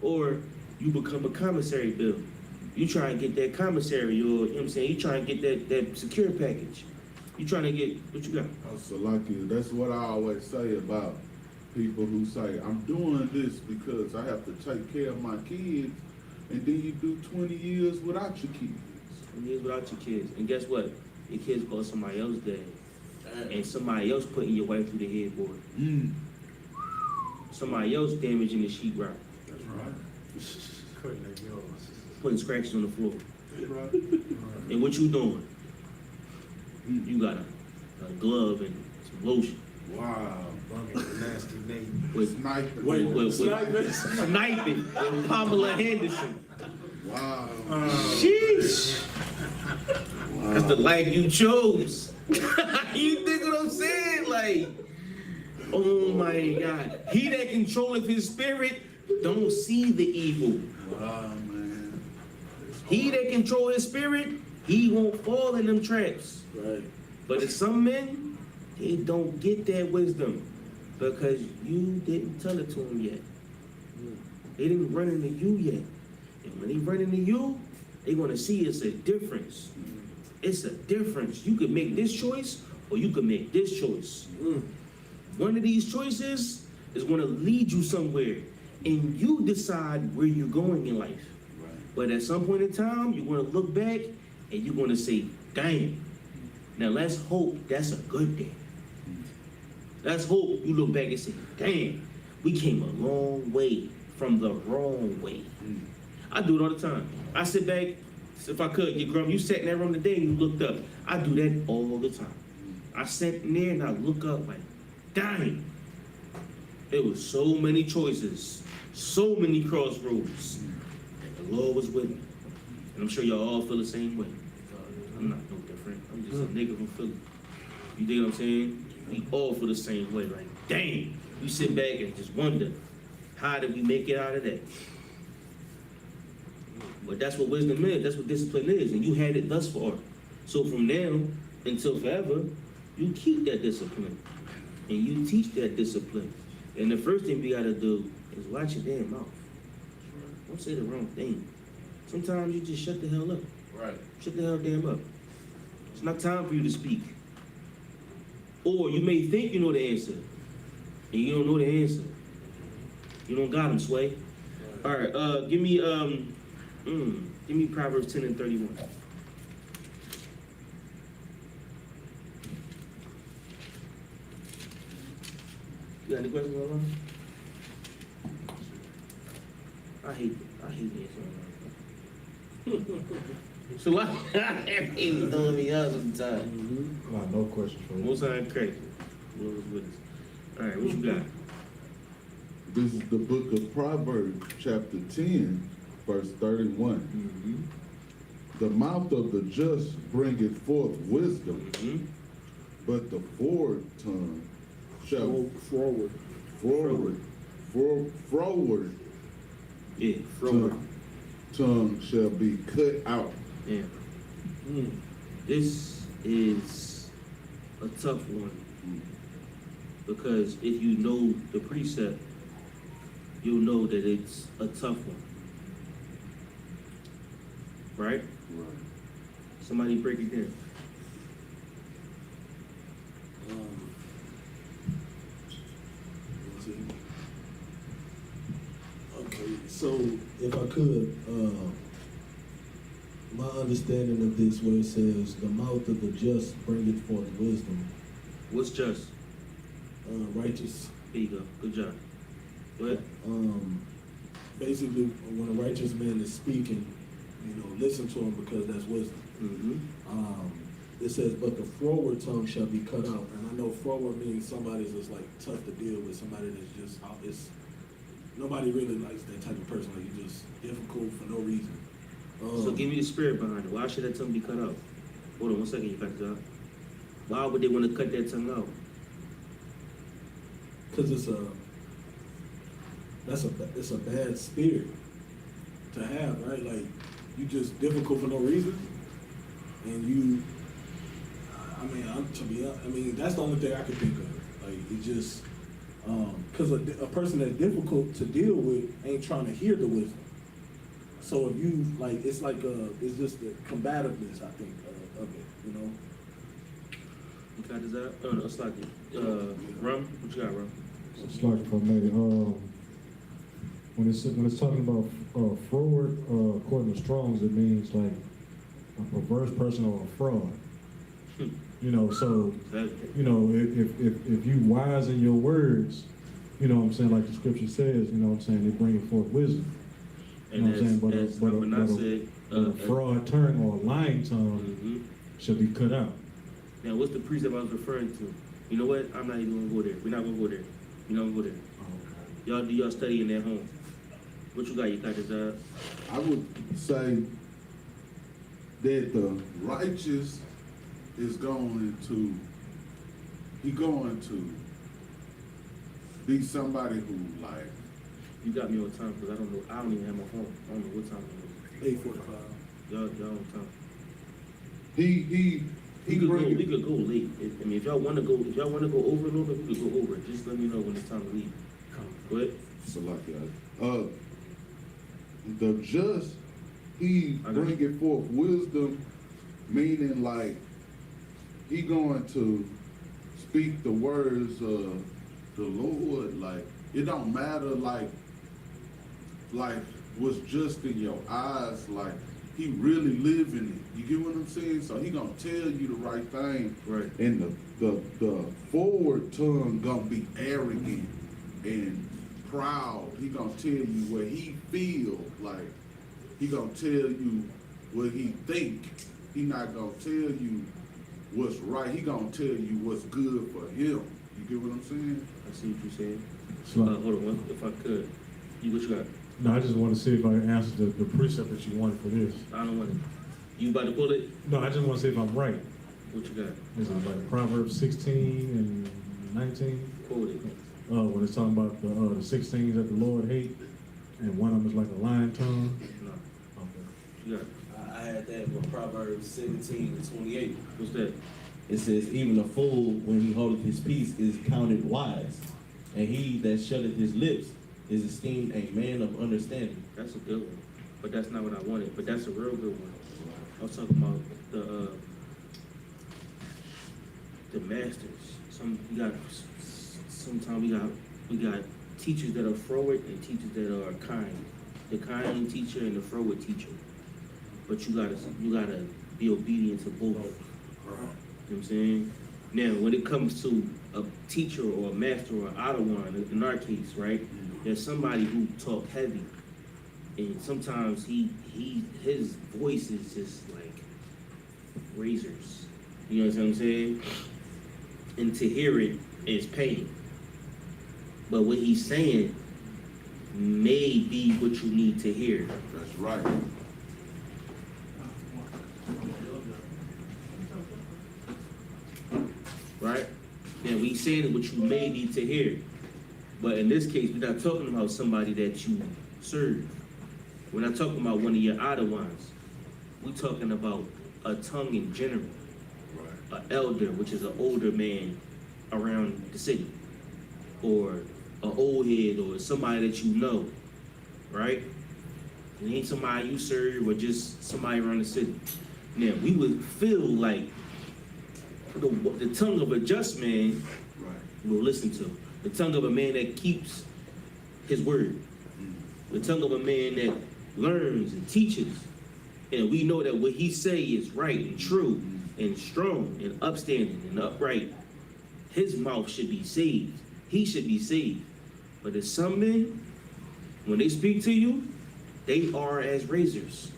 Or you become a commissary bill. You try and get that commissary, or you know what I'm saying? You try and get that secure package. You trying to get, what you got? So like that's what I always say about people who say, I'm doing this because I have to take care of my kids, and then you do 20 years without your kids. 20 years without your kids. And guess what? Your kids call somebody else dad. And somebody else putting your wife through the headboard. Somebody else damaging the sheetrock. That's right. Putting scratches on the floor. That's right. And what you doing? You got a glove and some lotion. Wow. Nasty name. With Sniper. with Sniping. sniping with Pamela Henderson. Wow. Sheesh. That's the life you chose. You think what I'm saying? Like, oh my God. He that controlleth his spirit don't see the evil. Wow, man. He that control his spirit, he won't fall in them traps. Right. But if some men, they don't get that wisdom because you didn't tell it to them yet. They didn't run into you yet. And when they run into you, they're gonna see it's a difference. It's a difference. You could make this choice or you could make this choice. One of these choices is gonna lead you somewhere and you decide where you're going in life. Right. But at some point in time, you're gonna look back and you're gonna say, damn. Now let's hope that's a good day. Let's hope you look back and say, damn, we came a long way from the wrong way. I do it all the time. I sit back, if I could, you sat in that room today and you looked up. I do that all the time. I sat in there and I look up like, dang, there was so many choices, so many crossroads, and the Lord was with me. And I'm sure y'all all feel the same way. I'm not no different. I'm just a nigga from Philly. You dig what I'm saying? We all feel the same way. Like, dang, you sit back and just wonder, how did we make it out of that? But that's what wisdom is. That's what discipline is. And you had it thus far. So from now until forever, you keep that discipline. And you teach that discipline. And the first thing we gotta do is watch your damn mouth. Don't say the wrong thing. Sometimes you just shut the hell up. Right. Shut the hell damn up. It's not time for you to speak. Or you may think you know the answer, and you don't know the answer. You don't got him, Sway. All right, give me Proverbs 10 and 31. You got any questions on that? I hate answering. So why? He throwing me out sometimes. No questions for you. Most time crazy. Lord was with us. All right, what you got? This is the book of Proverbs, chapter 10, verse 31. The mouth of the just bringeth forth wisdom, but the forward tongue shall Forward. forward Yeah, forward. tongue shall be cut out. Yeah. This is a tough one because if you know the precept, you'll know that it's a tough one. Right? Right. Somebody break it down. Let's see. Okay, so if I could, my understanding of this where it says, the mouth of the just bringeth forth wisdom, What's just? righteous. There you go. Good job. Go ahead. Basically, when a righteous man is speaking, listen to him because that's wisdom. It says, but the forward tongue shall be cut out. And I know forward means somebody's just like tough to deal with, somebody that's just, nobody really likes that type of person, like you're just difficult for no reason. So give me the spirit behind it. Why should that tongue be cut out? Hold on 1 second, you got it out. Why would they want to cut that tongue out? Because it's a bad spirit to have, right? Like, you just difficult for no reason, and that's the only thing I can think of. Like, it just, because a person that's difficult to deal with ain't trying to hear the wisdom. So if you, like, it's it's just the combativeness, I think, of it, You got this out? Oh, no, it's like, Rum? What you got, Rum? It's like for me, when it's talking about forward, according to Strong's, it means like a perverse person or a fraud. So if you wise in your words, what I'm saying, like the scripture says, what I'm saying, they bring forth wisdom. And what I'm saying, but a fraud tongue or a lying tongue should be cut out. Now, what's the precept I was referring to? You know what? I'm not even gonna go there. We're not gonna go there. We're not gonna go there. Y'all do y'all studying at home. What you got? You got this, I would say that the righteous is going to be somebody who like, you got me on time, because I don't even have my phone. I don't know what time it is. 8:45. Y'all on time. he We could bring go late. I mean, if y'all wanna go over a little bit, we could go over it. Just let me know when it's time to leave. Go ahead. Salakia. The just, he I know. bringing forth wisdom, meaning like he going to speak the words of the Lord. Like it don't matter like what's just in your eyes. Like he really living it. You get what I'm saying? So he gonna tell you the right thing. Right. And the forward tongue gonna be arrogant and proud. He gonna tell you what he feel. Like he gonna tell you what he think. He not gonna tell you what's right. He gonna tell you what's good for him. You get what I'm saying? I see what you're saying. So- Hold on, if I could. What you got? No, I just want to see if I can answer the precept that you wanted for this. I don't want it. You about to pull it? No, I just want to see if I'm right. What you got? Is it like Proverbs 16 and 19? Quote it. When it's talking about the 6 things that the Lord hate, and one of them is like a lion tongue. No. Okay. You got it. I had that with Proverbs 17:28. What's that? It says, even a fool, when he holdeth his peace, is counted wise. And he that shutteth his lips is esteemed a man of understanding. That's a good one. But that's not what I wanted. But that's a real good one. I was talking about the masters. Sometimes we got teachers that are froward and teachers that are kind. The kind teacher and the froward teacher. But you gotta be obedient to both. You know what I'm saying? Now, when it comes to a teacher or a master or an Adawan, in our case, right? There's somebody who talk heavy, and sometimes his voice is just like razors. You know what I'm saying? And to hear it is pain. But what he's saying may be what you need to hear. That's right. Right? Now we saying what you may need to hear. But in this case, we're not talking about somebody that you serve. We're not talking about one of your Adawans. We're talking about a tongue in general. An elder, which is an older man around the city. Or an old head, or somebody that you know. Right? It ain't somebody you serve, or just somebody around the city. Now, we would feel like the tongue of a just man will listen to. The tongue of a man that keeps his word. The tongue of a man that learns and teaches. And we know that what he say is right and true and strong and upstanding and upright. His mouth should be saved. He should be saved. But there's some men, when they speak to you, they are as razors.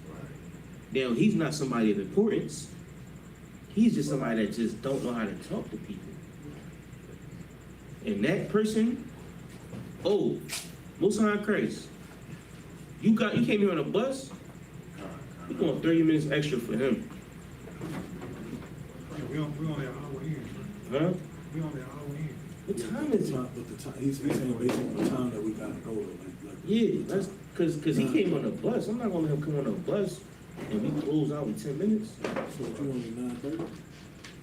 Now, he's not somebody of importance. He's just somebody that just don't know how to talk to people. And that person, Most High Christ, you came here on a bus, we going 30 minutes extra for him. Yeah, we only an hour in. Huh? We only an hour in. What time is it? But the time, he's saying based on the time that we gotta go to, like. Yeah, that's cause he came on a bus. I'm not gonna let him come on a bus and we close out in 10 minutes. So what, you only 9:30?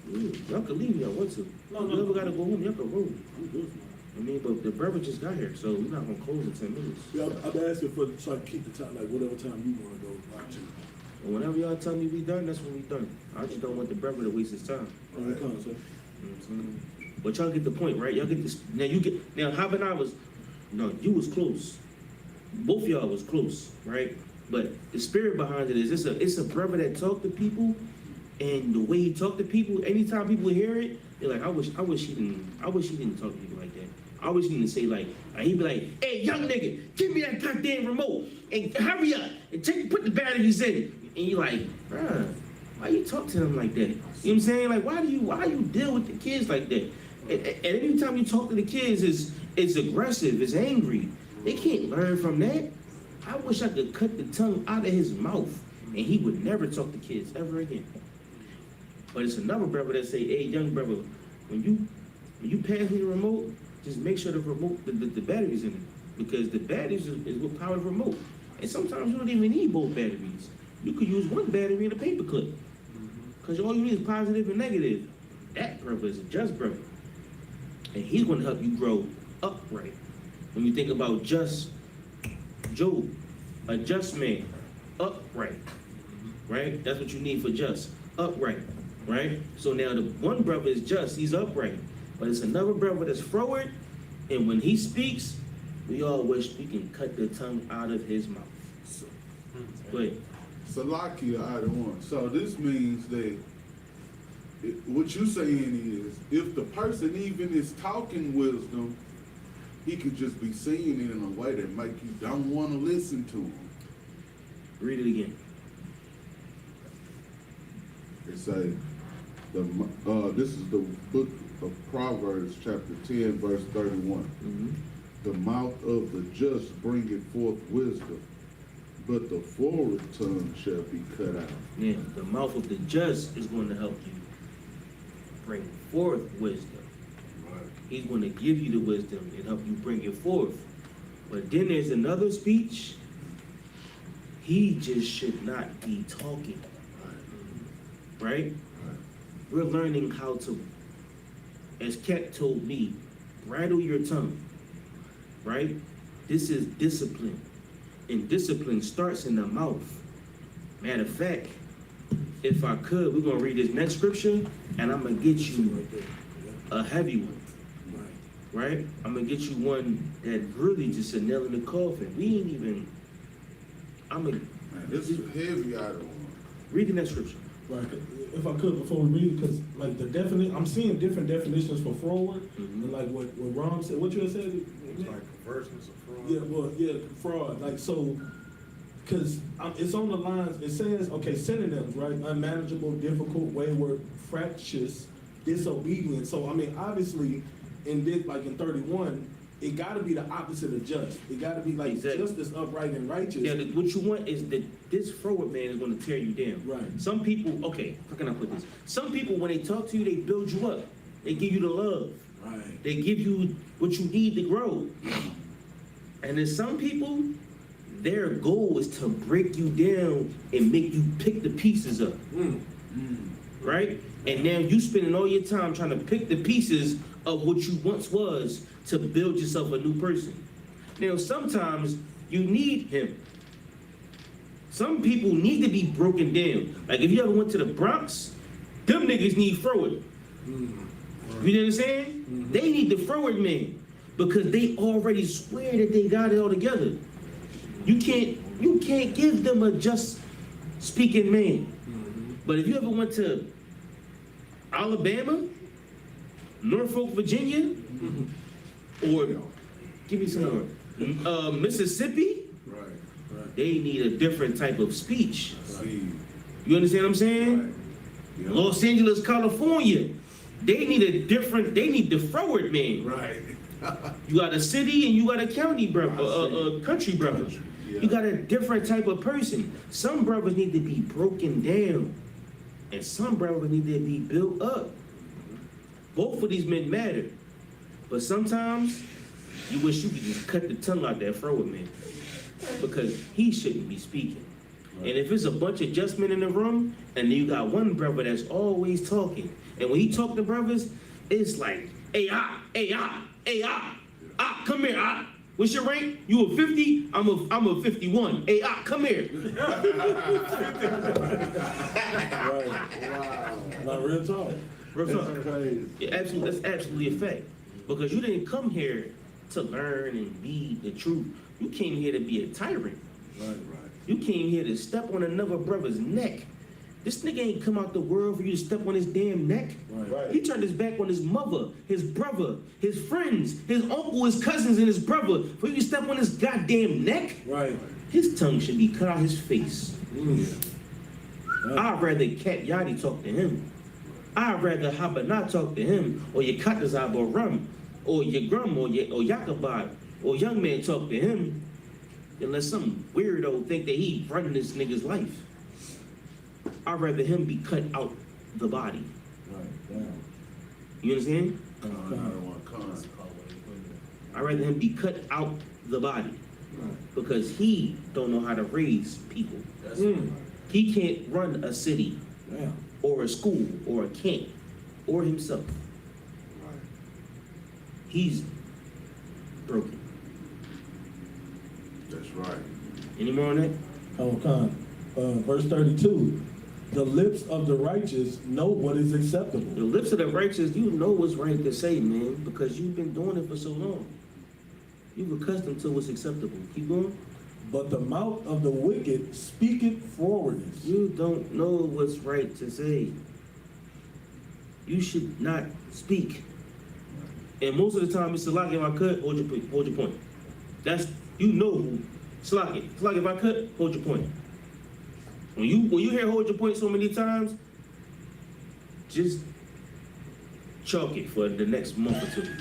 Yeah, y'all can leave if y'all want to. No, You ever gotta go home, y'all can roll. I'm good. I mean, but the brother just got here, so we're not gonna close in 10 minutes. Yeah, I'm asking for, so I can keep the time, like whatever time you wanna go, watch it. And whenever y'all tell me we done, that's when we done. I just don't want the brother to waste his time. All right, come on, sir. You know what I'm saying? But y'all get the point, right? Y'all get this. Now Hab and I you was close. Both of y'all was close, right? But the spirit behind it is it's a brother that talk to people, and the way he talk to people, anytime people hear it, they're like, I wish he didn't talk to people like that. I wish he didn't say like he'd be like, hey young nigga, give me that goddamn remote and hurry up and put the batteries in. And you're like, bruh, why you talk to them like that? You know what I'm saying? Like, why you deal with the kids like that? And every time you talk to the kids, it's aggressive, it's angry. They can't learn from that. I wish I could cut the tongue out of his mouth and he would never talk to kids ever again. But it's another brother that say, hey, young brother, when you pass me the remote, just make sure the remote, the battery's in it. Because the batteries is what power the remote. And sometimes you don't even need both batteries. You could use one battery in a paper clip. Because all you need is positive and negative. That brother is a just brother. And he's going to help you grow upright. When you think about just Job, a just man, upright, right? That's what you need for just, upright, right? So now the one brother is just, he's upright. But it's another brother that's forward, and when he speaks, we all wish we can cut the tongue out of his mouth. Go ahead. Salakia Adawan. So this means that what you're saying is, if the person even is talking wisdom, he could just be saying it in a way that make you don't want to listen to him. Read it again. It say, this is the book of Proverbs, chapter 10, verse 31. Mm-hmm. The mouth of the just bringeth forth wisdom, but the forward tongue shall be cut out. Now, the mouth of the just is going to help you bring forth wisdom. Right. He's going to give you the wisdom and help you bring it forth. But then there's another speech. He just should not be talking. Right? We're learning how to, as Kat told me, bridle your tongue. Right? This is discipline. And discipline starts in the mouth. Matter of fact, if I could, we're going to read this next scripture, and I'm going to get you a heavy one. Right? I'm going to get you one that really just a nail in the coffin. We ain't even, Man, this is heavy Adawan. read the next scripture. Right. If I could, before we read, because like the I'm seeing different definitions for forward, and like what Ron said, what you had said. It's like conversions of fraud. Yeah, well, yeah, fraud. Like so, because it's on the lines. It says, okay, synonyms, right? Unmanageable, difficult, wayward, fractious, disobedient. So I mean, obviously, in this, like in 31, it got to be the opposite of just. It got to be like Exactly. justice, upright, and righteous. Yeah, what you want is that this forward man is going to tear you down. Right. Some people, okay, how can I put this? Some people, when they talk to you, they build you up. They give you the love. Right. They give you what you need to grow. And then some people, their goal is to break you down and make you pick the pieces up. Right? And now you spending all your time trying to pick the pieces of what you once was to build yourself a new person. Now, sometimes you need him. Some people need to be broken down. Like if you ever went to the Bronx, them niggas need forward. You know what I'm saying? They need the forward man because they already swear that they got it all together. You can't give them a just speaking man. But if you ever went to Alabama, Norfolk, Virginia, or give me some more, Mississippi, Right. they need a different type of speech. See. You understand what I'm saying? Yeah. Los Angeles, California, they need the forward man. Right. You got a city and you got a county brother, a country brother. Yeah. You got a different type of person. Some brothers need to be broken down, and some brothers need to be built up. Both of these men matter, but sometimes you wish you could just cut the tongue out that forward man, because he shouldn't be speaking. And if it's a bunch of just men in the room, and then you got one brother that's always talking, and when he talk to brothers, it's like, hey, come here, what's your rank? You a 50? I'm a 51. Hey, come here. Right. Wow. Not real talk. Real talk. That's crazy. Yeah, absolutely, that's absolutely a fact. Because you didn't come here to learn and be the truth. You came here to be a tyrant. Right. You came here to step on another brother's neck. This nigga ain't come out the world for you to step on his damn neck. Right. He turned his back on his mother, his brother, his friends, his uncle, his cousins, and his brother for you to step on his goddamn neck. Right. His tongue should be cut out his face. I'd rather Cat Yachty talk to him. I'd rather Habana talk to him, or your Katazab or Rum, or your Grum, or Yakabat, or Young Man talk to him, than let some weirdo think that he running this nigga's life. I'd rather him be cut out the body. Right, down. You understand? I don't want con. I'd rather him be cut out the body. Because he don't know how to raise people. He can't run a city, Yeah. or a school, or a camp, or himself. He's broken. That's right. Any more on that? Verse 32, the lips of the righteous know what is The acceptable, lips of the righteous, you know what's right to say, man, because you've been doing it for so long. You've accustomed to what's acceptable. Keep going. but the mouth of the wicked speaketh forwardness. You don't know what's right to say. You should not speak. And most of the time, it's Salaki, if I cut, hold your point. That's, you know who. Salaki, if I cut, hold your point. When you hear hold your point so many times, just chalk it for the next month or two.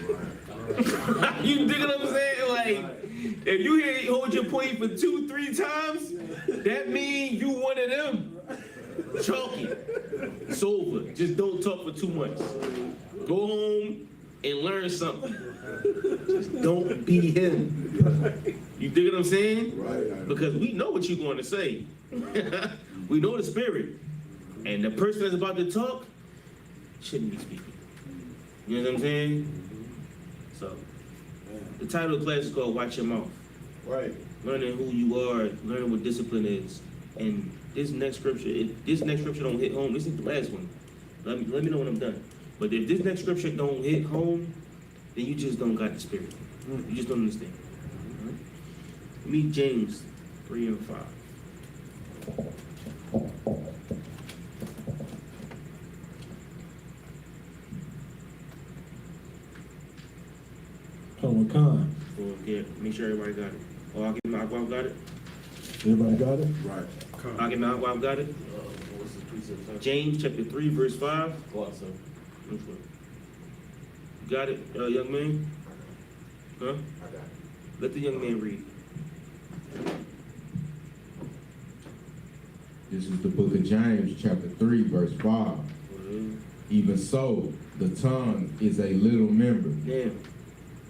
You dig what I'm saying? Like, if you hear hold your point for 2-3 times, that means you one of them. Chalk it. It's over. Just don't talk for too much. Go home and learn something. Just don't be him. You dig what I'm saying? Right. Because we know what you're going to say. We know the spirit. And the person that's about to talk shouldn't be speaking. You know what I'm saying? So, the title of the class is called Watch Your Mouth. Right. Learning who you are, learning what discipline is. And this next scripture, if this next scripture don't hit home, this is the last one. Let me know when I'm done. But if this next scripture don't hit home, then you just don't got the spirit. You just don't understand. All right? Meet James 3 and 5. Con. So, yeah, make sure everybody got it. Oh, I'll give my Aquab got it. Everybody got it? Right. I'll give my Aquab got it. What's the precept? James chapter 3, verse 5. Go out, sir. You got it, young man? Huh? I got it. Let the young man read. This is the book of James, chapter 3, verse 5. Even so, the tongue is a little member. Now,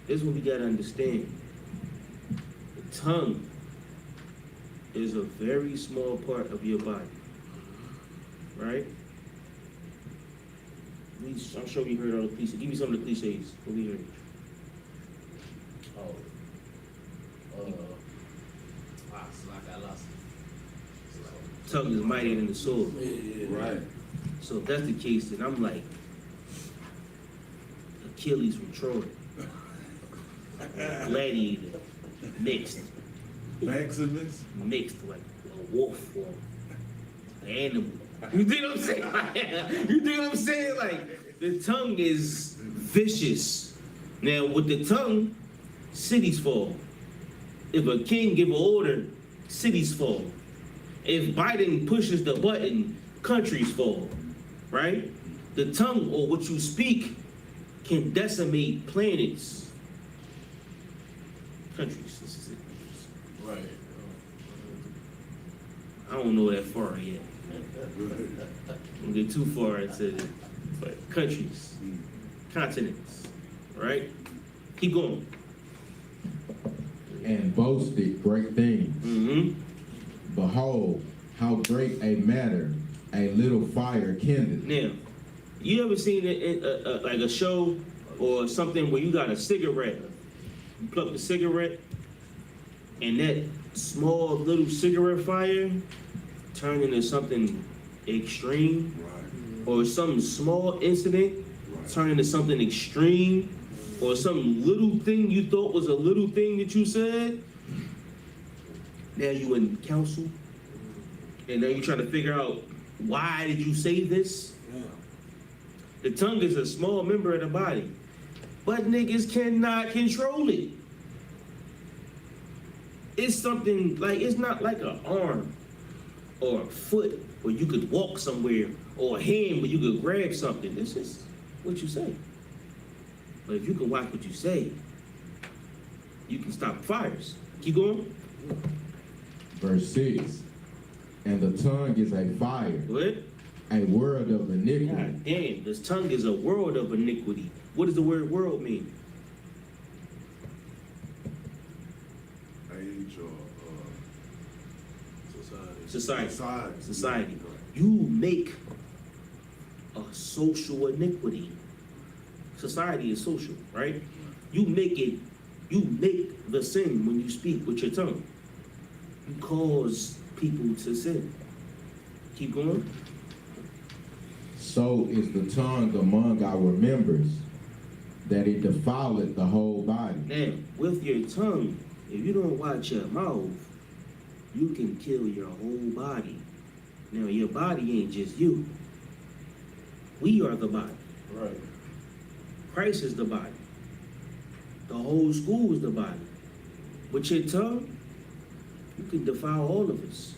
this is what we gotta understand. The tongue is a very small part of your body, right? I'm sure you heard all the cliches. Give me some of the cliches. What we heard? I lost Tongue is mightier than the sword. Right. So if that's the case, then I'm like Achilles from Troy. Gladiator, mixed Maximus. like a wolf or an animal. You dig what I'm saying? You dig what I'm saying? Like, the tongue is vicious. Now, with the tongue, cities fall. If a king give an order, cities fall. If Biden pushes the button, countries fall, right? The tongue, or what you speak, can decimate planets. Countries, this is it. Right. I don't know that far yet. Don't get too far into it. But countries, continents, right? Keep going. And boasted great things. Mm-hmm. Behold, how great a matter a little fire kindled. Now, you ever seen like a show or something where you got a cigarette? You plug the cigarette, and that small little cigarette fire turn into something extreme, Right. or some small incident turn into something extreme, or some little thing you thought was a little thing that you said. Now you in council, and now you trying to figure out, why did you say this? Yeah. The tongue is a small member of the body, but niggas cannot control it. It's something like, it's not like an arm. or a foot where you could walk somewhere, or a hand where you could grab something. This is what you say. But if you can watch what you say, you can stop fires. Keep going. Verse 6, and the tongue is a fire, Go ahead. a word of iniquity. God damn, this tongue is a world of iniquity. What does the word world mean? Age or Society. Society. You make a social iniquity. Society is social, right? You make the sin when you speak with your tongue. You cause people to sin. Keep going. So is the tongue among our members, that it defileth the whole body. Now, with your tongue, if you don't watch your mouth, you can kill your whole body. Now, your body ain't just you. We are the body. Right. Christ is the body. The whole school is the body. With your tongue, you can defile all of us.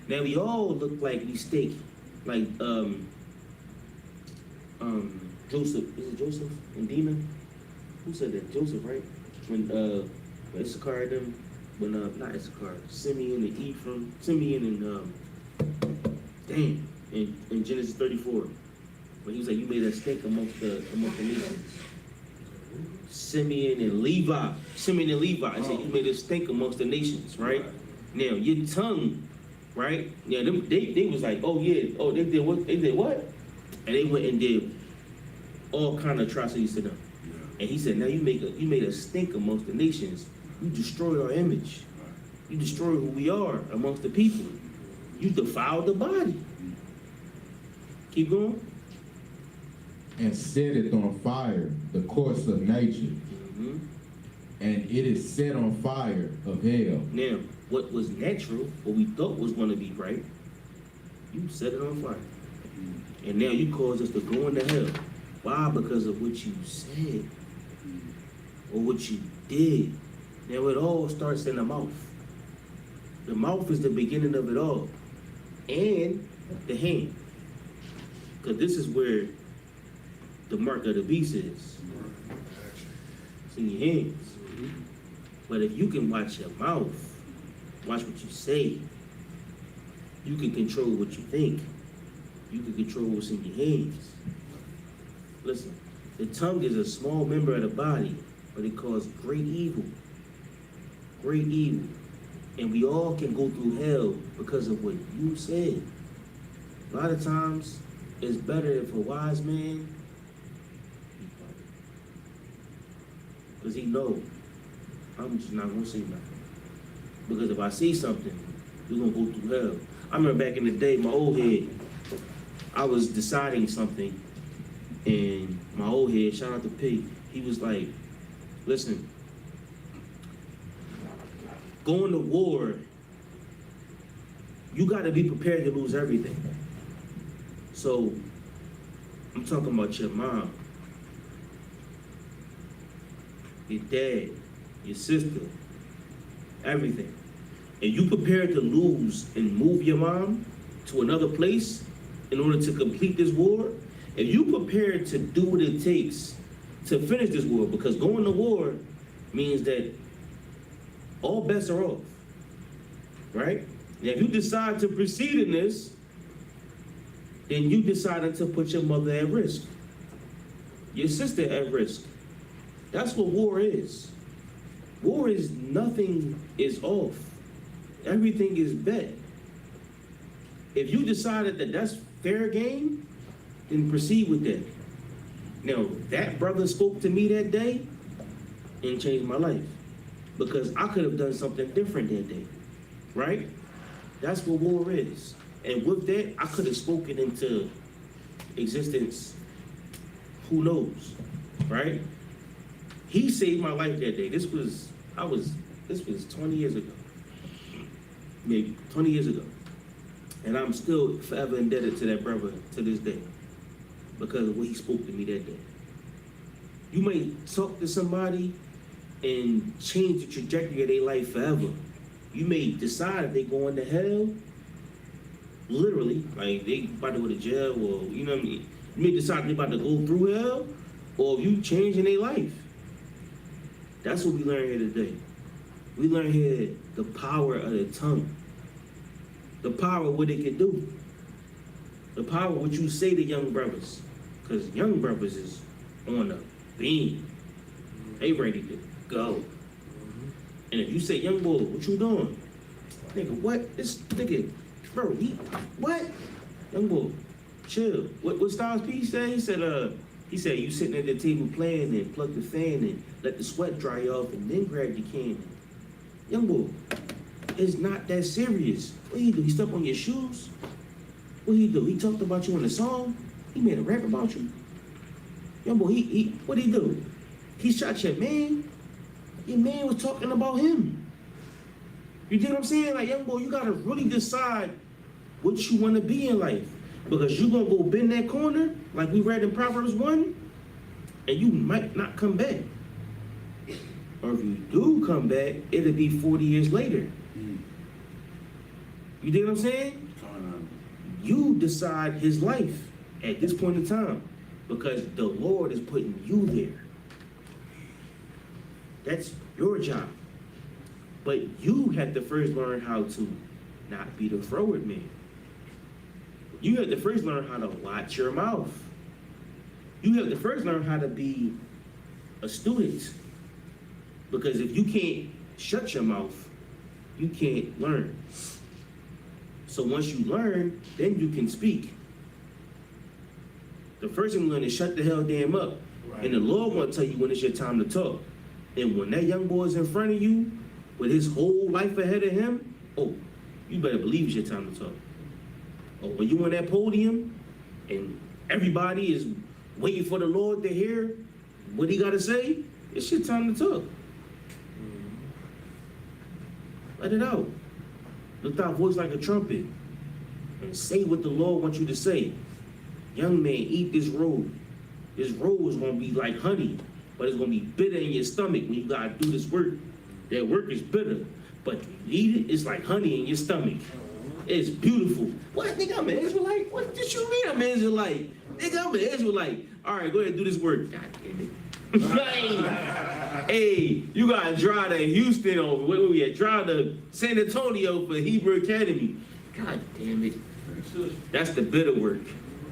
Now, we all look like we stink. Like, Joseph, is it Joseph and Dina? Who said that? Joseph, right? When Issachar and them, not Issachar, Simeon and Ephraim, Simeon and, in Genesis 34, when he was like, you made a stink amongst the nations. Simeon and Levi, I said, you made a stink amongst the nations, right? Now, your tongue, right? Yeah, they was like, they did what? They did what? And they went and did all kind of atrocities to them. And he said, now you made a stink amongst the nations. You destroy our image. You destroy who we are amongst the people. You defile the body. Keep going. And setteth on fire the course of nature, and it is set on fire of hell. Now, what was natural, what we thought was going to be right, you set it on fire. And now you cause us to go into hell. Why? Because of what you said or what you did. Now it all starts in the mouth. The mouth is the beginning of it all. And the hand. Because this is where the mark of the beast is. It's in your hands. But if you can watch your mouth, watch what you say, you can control what you think. You can control what's in your hands. Listen, the tongue is a small member of the body, but it causes great evil. Great evil. And we all can go through hell because of what you said. A lot of times, it's better if a wise man, because he knows, I'm just not going to say nothing. Because if I say something, we're going to go through hell. I remember back in the day, my old head, I was deciding something, and my old head, shout out to P, he was like, listen, going to war, you got to be prepared to lose everything. So, I'm talking about your mom, your dad, your sister, everything. And you prepared to lose and move your mom to another place in order to complete this war, if you prepared to do what it takes to finish this war, because going to war means that all bets are off, right? Now, if you decide to proceed in this, then you decided to put your mother at risk, your sister at risk. That's what war is. War is nothing is off. Everything is bet. If you decided that that's fair game, then proceed with that. Now, that brother spoke to me that day and changed my life, because I could have done something different that day, right? That's what war is. And with that, I could have spoken into existence, who knows, right? He saved my life that day. This was 20 years ago, maybe 20 years ago. And I'm still forever indebted to that brother to this day because of what he spoke to me that day. You may talk to somebody and change the trajectory of their life forever. You may decide if they're going to hell literally, like they about to go to jail, or you know what I mean. You may decide they about to go through hell, or if you changing their life. That's what we learn here today. We learn here the power of the tongue, the power of what it can do, the power of what you say to young brothers, because young brothers is on the beam. They ready to go. And if you say, young boy, what you doing? Nigga, what? This nigga, bro, what? Young boy, chill. What Styles P say? He said, you sitting at the table playing and plug the fan and let the sweat dry off and then grab your can. Young boy, it's not that serious. What he do? He stepped on your shoes? What he do? He talked about you in a song? He made a rap about you? Young boy, what he do? He shot your man? Your man was talking about him. You get what I'm saying? Like, young boy, you gotta really decide what you wanna be in life. Because you gonna go bend that corner, like we read in Proverbs 1, and you might not come back. Or if you do come back, it'll be 40 years later. You dig what I'm saying? You decide his life at this point in time, because the Lord is putting you there. That's your job. But you have to first learn how to not be the forward man. You have to first learn how to watch your mouth. You have to first learn how to be a student. Because if you can't shut your mouth, you can't learn. So once you learn, then you can speak. The first thing you learn is shut the hell damn up. Right. And the Lord will tell you when it's your time to talk. And when that young boy is in front of you, with his whole life ahead of him, oh, you better believe it's your time to talk. Or when you on that podium and everybody is waiting for the Lord to hear what he got to say, it's your time to talk. Let it out. Lift our voice like a trumpet and say what the Lord wants you to say. Young man, eat this roll. This roll is going to be like honey, but it's going to be bitter in your stomach when you got to do this work. That work is bitter, but you eat it, it's like honey in your stomach. It's beautiful. What, nigga, I'm an Israelite? What did you mean I'm an Israelite? Nigga, I'm an Israelite. All right, go ahead and do this work. God damn it. Hey, you gotta drive to Houston or where we at? Drive to San Antonio for Hebrew Academy. God damn it. That's the bitter work.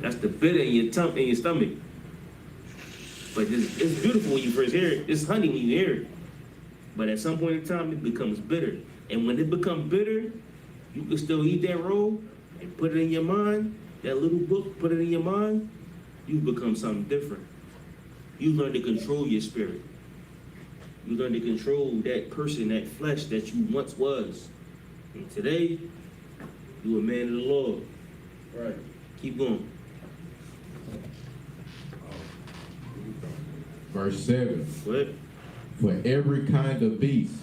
That's the bitter in your tongue, in your stomach. But it's beautiful when you first hear it. It's honey when you hear it. But at some point in time, it becomes bitter. And when it becomes bitter, you can still eat that roll and put it in your mind, that little book, put it in your mind, you become something different. You learn to control your spirit. You learn to control that person, that flesh that you once was. And today, you a man of the Lord. Right. Keep going. Verse 7. What? For every kind of beast,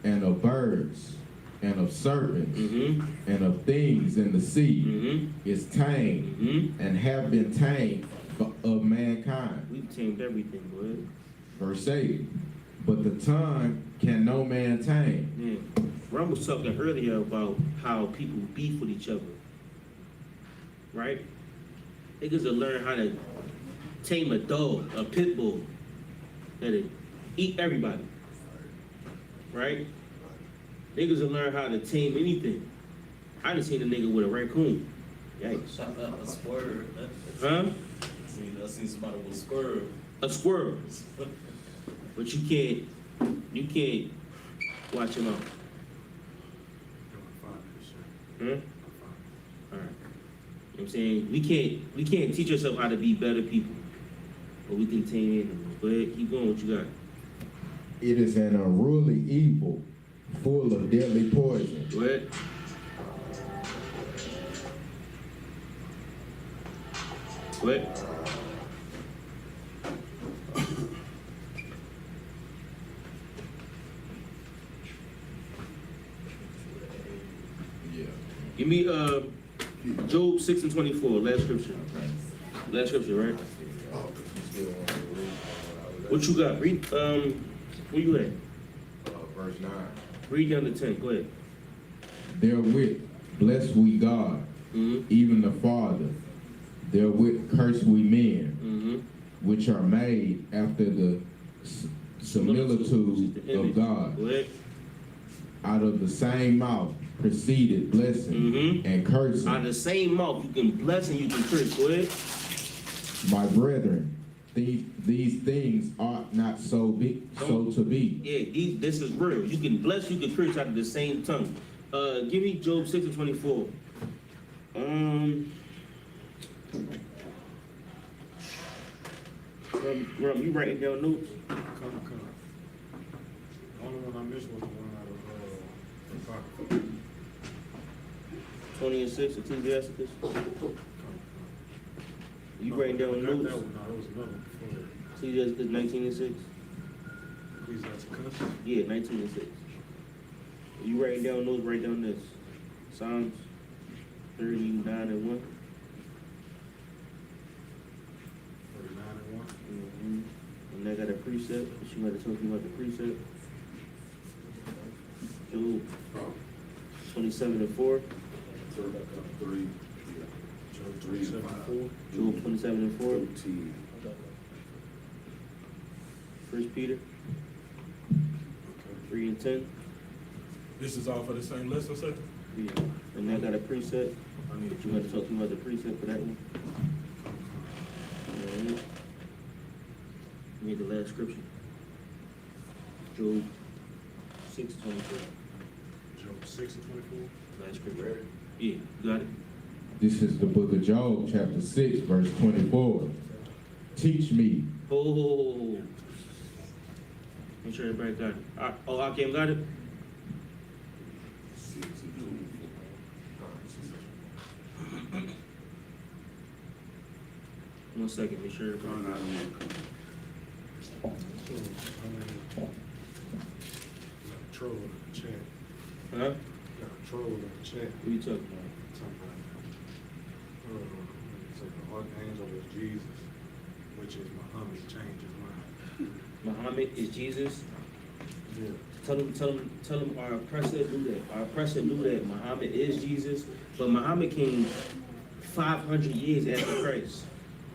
and of birds, and of serpents, and of things in the sea, is tamed, and have been tamed of mankind. We've tamed everything, boy. Verse 8. But the tongue can no man tame. Yeah. Ron was talking earlier about how people beef with each other. Right? Niggas will learn how to tame a dog, a pit bull, that'll eat everybody. Right? Niggas will learn how to tame anything. I done seen a nigga with a raccoon. Yikes. A squirrel. Huh? I seen somebody with a squirrel. A squirrel. But you can't watch him out. Huh? All right. You know what I'm saying? We can't teach ourselves how to be better people. But we can tame animals. Go ahead, keep going, what you got? It is an unruly evil, full of deadly poison. Go ahead. Go ahead. Yeah. Give me Job 6:24, last scripture. Last scripture, right? What you got? Read, where you at? Verse 9. Read down to 10, go ahead. Therewith bless we God, even the Father. Therewith curse we men, which are made after the similitude of God. Go ahead. Out of the same mouth proceeded blessing and cursing. Out of the same mouth, you can bless and you can curse. Go ahead. My brethren, these things ought not so to be. Yeah, this is real. You can bless, you can curse out of the same tongue. Give me Job 6:24. Rum, you writing down notes? Come. The only one I missed was the one out of, Apocrypha. 20 and 6, Ecclesiasticus. You writing down That notes? one, no, there was another one before that. Ecclesiasticus 19 and 6? Ecclesiasticus. Yeah, 19 and 6. You writing down notes, write down this. Psalms 39 and 1. 39 and 1. And I got a precept. She might have told you about the precept. Job 27 and 4. Job 3. Job 27 and 4. Job 27 and 4. 14. 1 Peter 3 and 10. This is all for the same lesson, sir? Yeah. And I got a precept. I need You want to talk to me about the precept for that one? Alright. Need the last scripture. Job 6:24. Job 6 and 24. Last scripture. Yeah, you got it? This is the book of Job, chapter 6, verse 24. Teach me. Oh. Make sure everybody got it. Oh, Hakim got it? 6 and 24. 1 second, make sure everybody Going got out it. of one. Troll in the chat. Huh? Got a troll in the chat. What you talking about? Talking about, it's like the archangel is Jesus, which is Muhammad, changed his mind. Muhammad is Jesus. Yeah. Tell them our oppressor knew that. Our oppressor knew that Muhammad is Jesus, but Muhammad came 500 years after Christ.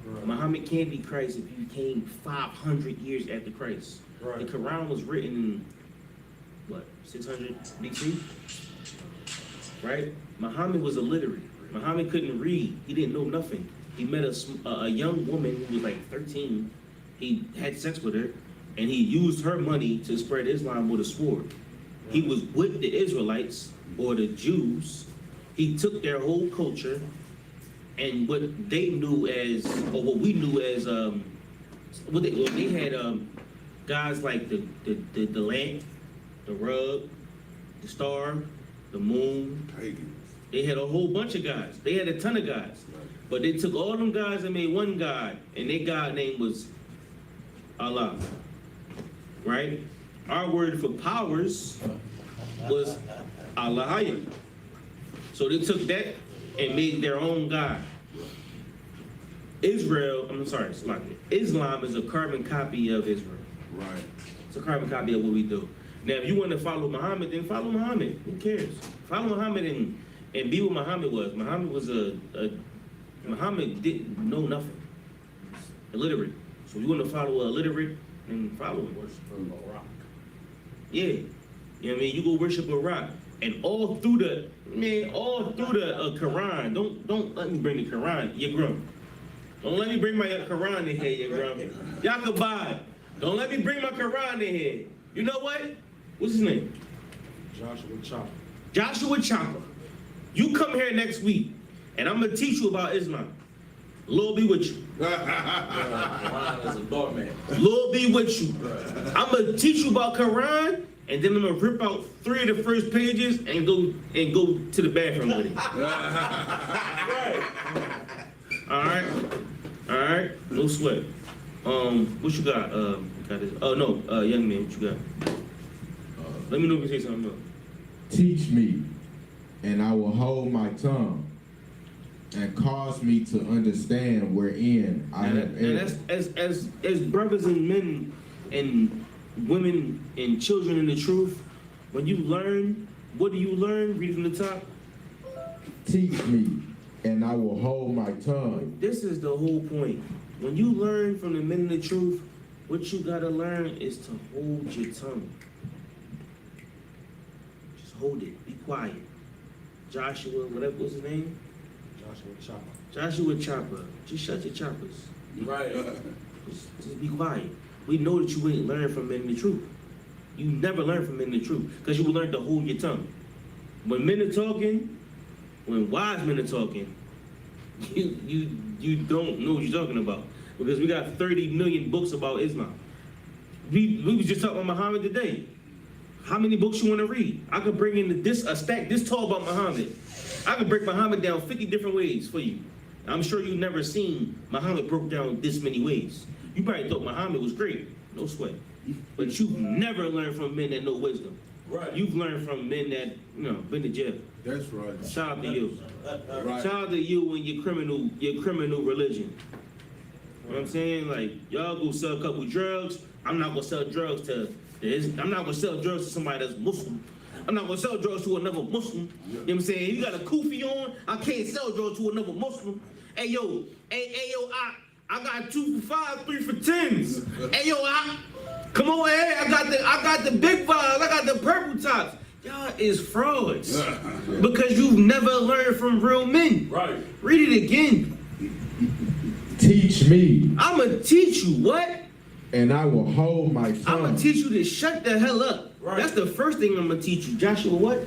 Right. Muhammad can't be Christ if he came 500 years after Christ. Right. The Quran was written in, what, 600 BC? Right? Muhammad was illiterate. Muhammad couldn't read. He didn't know nothing. He met a young woman who was like 13. He had sex with her, and he used her money to spread Islam with a sword. He was with the Israelites, or the Jews. He took their whole culture, and what they knew as, or what we knew as, they had guys like the lamp, the rug, the star, the moon. Pagans. They had a whole bunch of guys. They had a ton of guys. But they took all them guys and made one God, and their God name was Allah. Right? Our word for powers was Allahaya. So they took that and made their own God. Islam is a carbon copy of Israel. Right. It's a carbon copy of what we do. Now, if you want to follow Muhammad, then follow Muhammad. Who cares? Follow Muhammad and be what Muhammad was. Muhammad was Muhammad didn't know nothing. Illiterate. So you want to follow a illiterate, then follow him. Worship of a rock. Yeah. You know what I mean? You go worship a rock. And all through the Quran, don't let me bring the Quran, you grum. Don't let me bring my Quran in here, you grum. Yaqubad, don't let me bring my Quran in here. You know what? What's his name? Joshua Chopper. Joshua Chopper. You come here next week, and I'm gonna teach you about Islam. Lord be with you. Quran is a doormat. Lord be with you. I'm gonna teach you about Quran, and then I'm gonna rip out 3 of the first pages and go to the bathroom with it. All right. No sweat. What you got? Got this. Oh no, young man, what you got? Let me know if you say something else. Teach me, and I will hold my tongue, and cause me to understand wherein I have erred. And as brothers and men and women and children in the truth, when you learn, what do you learn? Read from the top. Teach me, and I will hold my tongue. This is the whole point. When you learn from the men of the truth, what you gotta learn is to hold your tongue. Just hold it. Be quiet. Joshua, whatever was his name? Joshua Chopper. Joshua Chopper. Just shut your choppers. Right. Just be quiet. We know that you ain't learned from men of the truth. You never learn from men of the truth because you will learn to hold your tongue. When men are talking, when wise men are talking, you don't know what you're talking about because we got 30 million books about Islam. We was just talking about Muhammad today. How many books you want to read? I could bring in a stack this tall about Muhammad. I could break Muhammad down 50 different ways for you. I'm sure you've never seen Muhammad broke down this many ways. You probably thought Muhammad was great, no sweat. But you've never learned from men that know wisdom. Right. You've learned from men that, been to jail. That's right. Shout out to you. Right. Shout out to you and your criminal religion. You know what I'm saying? Like, y'all go sell a couple drugs. I'm not gonna sell drugs to somebody that's Muslim. I'm not gonna sell drugs to another Muslim. You know what I'm saying? You got a kufi on, I can't sell drugs to another Muslim. Hey yo, I got 2 for 5, 3 for 10s. Hey yo, come on, hey, I got the big vials, I got the purple tops. Y'all is frauds. Because you've never learned from real men. Right. Read it again. Teach me, I'ma teach you what? and I will hold my tongue. I'ma teach you to shut the hell up. Right. That's the first thing I'm gonna teach you. Joshua what?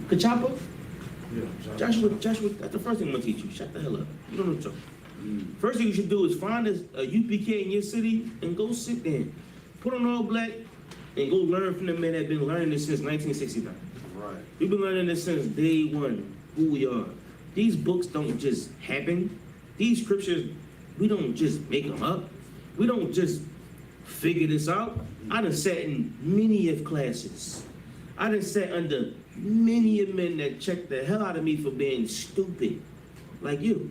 Kachapa? Yeah, Joshua, that's the first thing I'm gonna teach you. Shut the hell up. You don't know what you're talking. First thing you should do is find a UPK in your city and go sit there. Put on all black and go learn from the men that have been learning this since 1969. Right. We've been learning this since day one, who we are. These books don't just happen. These scriptures, we don't just make them up. We don't just figure this out. I done sat in many of classes. I done sat under many of men that checked the hell out of me for being stupid, like you.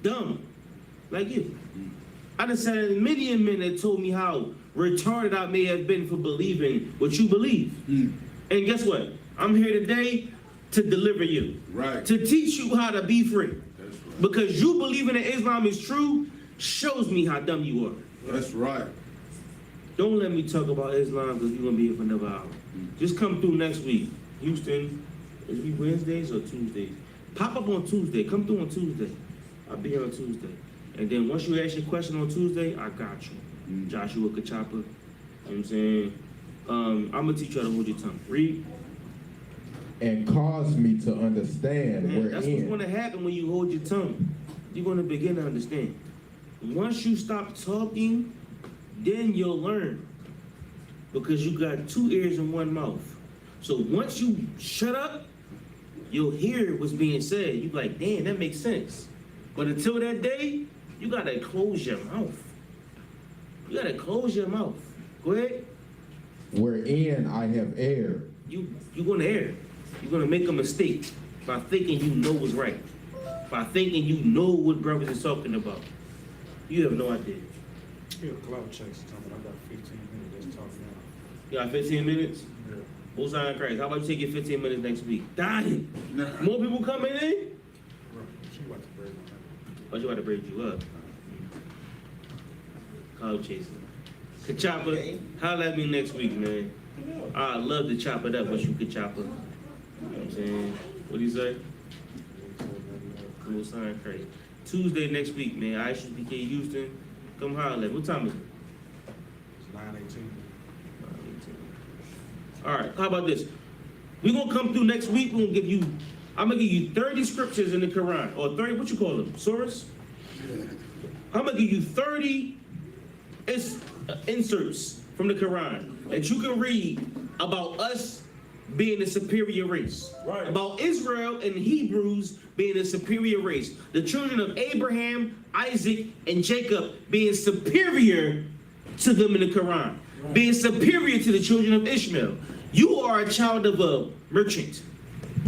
Dumb, like you. I done sat in many of men that told me how retarded I may have been for believing what you believe. And guess what? I'm here today to deliver you. Right. To teach you how to be free. That's right. Because you believing that Islam is true shows me how dumb you are. That's right. Don't let me talk about Islam because we're going to be here for another hour. Just come through next week. Houston, is we Wednesdays or Tuesdays? Pop up on Tuesday. Come through on Tuesday. I'll be here on Tuesday. And then once you ask your question on Tuesday, I got you. Joshua Kachapa. You know what I'm saying? I'm going to teach you how to hold your tongue. Read. And cause me to understand Man, that's what's wherein. going to happen when you hold your tongue. You're going to begin to understand. Once you stop talking, then you'll learn. Because you got 2 ears and 1 mouth. So once you shut up, you'll hear what's being said. You're like, damn, that makes sense. But until that day, you got to close your mouth. You got to close your mouth. Go ahead. Wherein I have erred. You're going to err. You're going to make a mistake by thinking you know what's right. By thinking you know what brothers is talking about. You have no idea. Yeah, cloud chase coming. I got 15 minutes just talking now. You got 15 minutes? Yeah. Most high in Christ. How about you take your 15 minutes next week? Dying. More people coming in? Right. She about to break my head. Or you about to break you up? Cloud chasing. Kachapa, holla at me next week, man. I'd love to chop it up once you could chop it. You know what I'm saying? What do you say? Most high in Christ. Tuesday next week, man. I.S.U.P.K. Houston. Come holla. What time is it? It's 9:18. All right, how about this? We're gonna come through next week. I'm gonna give you 30 scriptures in the Quran, or 30, what you call them, surahs? I'm gonna give you 30 inserts from the Quran that you can read about us being a superior race. Right. About Israel and Hebrews being a superior race. The children of Abraham, Isaac, and Jacob being superior to them in the Quran. Being superior to the children of Ishmael. You are a child of a merchant.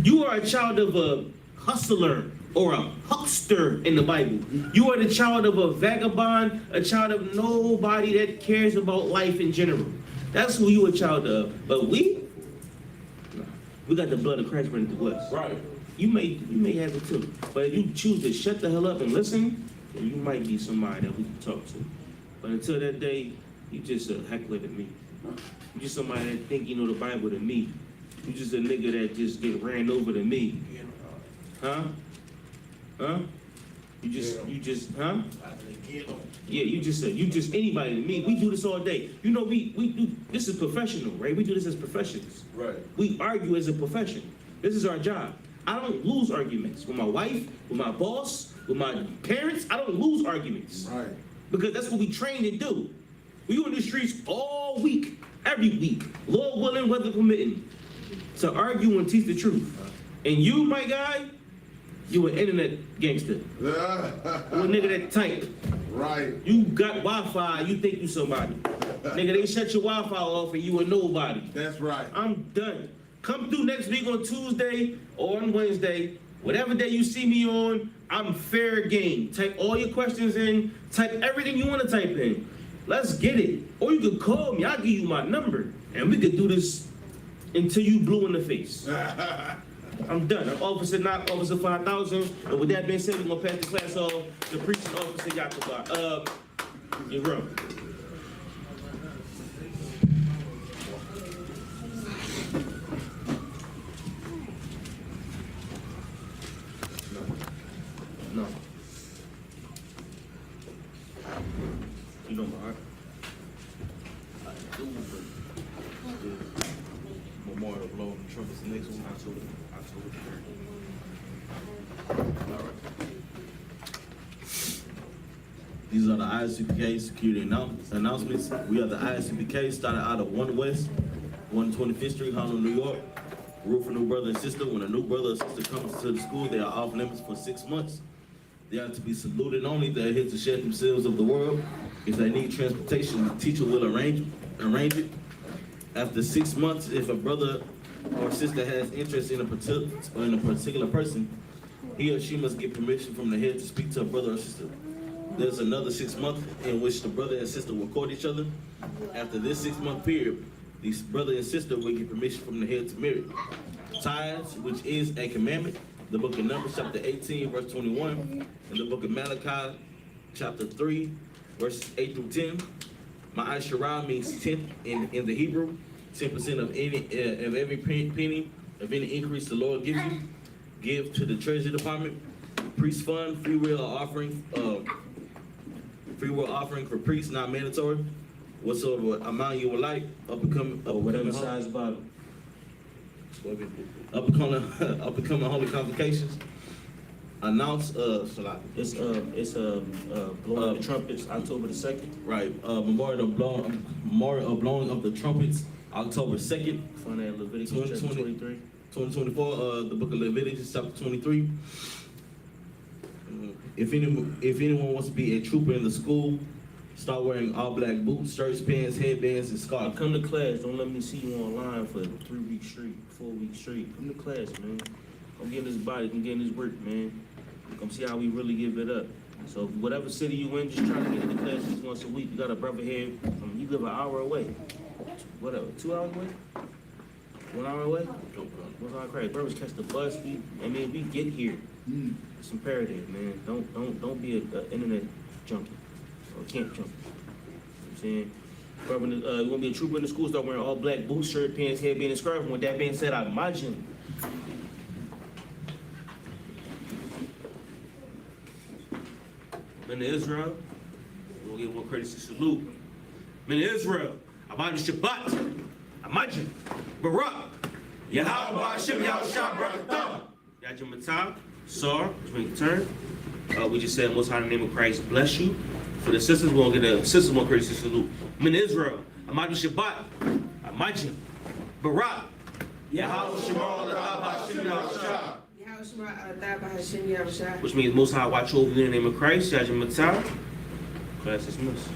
You are a child of a hustler or a huckster in the Bible. You are the child of a vagabond, a child of nobody that cares about life in general. That's who you a child of. But we got the blood of Christ running through us. Right. you may have it too. But if you choose to shut the hell up and listen, then you might be somebody that we can talk to. But until that day, you just a heckler to me. You just somebody that think you know the Bible to me. You just a nigga that just get ran over to me. Huh? Huh? You just, huh? Yeah, you just anybody to me. We do this all day. You know, we do, this is professional, right? We do this as professions. Right. We argue as a profession. This is our job. I don't lose arguments with my wife, with my boss, with my parents. I don't lose arguments. Right. Because that's what we train to do. We on the streets all week, every week, Lord willing, weather permitting, to argue and teach the truth. And you, my guy, you an internet gangster. You a nigga that type. Right. You got Wi-Fi, you think you somebody. Nigga, they shut your Wi-Fi off and you a nobody. That's right. I'm done. Come through next week on Tuesday or on Wednesday. Whatever day you see me on, I'm fair game. Type all your questions in. Type everything you want to type in. Let's get it. Or you could call me. I'll give you my number. And we could do this until you blue in the face. I'm done. I'm Officer Not Officer 5000. And with that being said, we're going to pass the class off to Preaching Officer Yakuba. You're wrong. No. You know my heart. I do, but Memorial blowing the trumpets. The next one, October 3rd. All right. These are the I.S.U.P.K security announcements. We are the I.S.U.P.K, started out of 1 West, 125th Street, Harlem, New York. Rule for new brother and sister. When a new brother or sister comes to the school, they are off limits for 6 months. They are to be saluted only. They are here to share themselves of the world. If they need transportation, the teacher will arrange it. After 6 months, if a brother or sister has interest in a particular person, he or she must get permission from the head to speak to a brother or sister. There's another 6 months in which the brother and sister will court each other. After this 6-month period, these brother and sister will get permission from the head to marry. Tithes, which is a commandment, the book of Numbers, chapter 18, verse 21, and the book of Malachi, chapter 3, verses 8 through 10. Ma'asharah means tenth in the Hebrew. 10% of every penny of any increase the Lord gives you, give to the Treasury Department. Priest fund, free will offering for priests, not mandatory. Whatsoever amount you would like, Whatever size bottle. up becoming holy convocations. Announce Shalom. It's blowing the trumpets October the 2nd. Right. Memorial of blowing of the trumpets October 2nd. Find that Leviticus chapter 23. 2024, the book of Leviticus chapter 23. If anyone wants to be a trooper in the school, start wearing all black boots, shirts, pants, headbands, and scarves. Come to class. Don't let me see you online for 3 weeks straight, 4 weeks straight. Come to class, man. Come get in this body, come get in this work, man. Come see how we really give it up. So whatever city you in, just try to get into class at least once a week. You got a brother here, you live an hour away. Whatever, 2 hours away? 1 hour away? 1 hour crazy. Brothers catch the bus. We get here. It's imperative, man. Don't be an internet junkie or camp junkie. You know what I'm saying? Brother, you want to be a trooper in the school, start wearing all black boots, shirt, pants, headband, and scarf. And with that being said, I imagine. Men of Israel, we'll give one courtesy salute. Men of Israel, Abadu Shabbat, Imagine, Barak, Yahweh Hashem, Yahushua, Barakatah, Yajim Matah, Sar, which means turn. We just said, Most High in the name of Christ, bless you. For the sisters, we'll get a sister one courtesy salute. Men of Israel, Abadu Shabbat, Imagine, Barak, Yahweh Hashem, Yahushua. Which means Most High watch over you in the name of Christ, Yajim Matah. Class dismissed.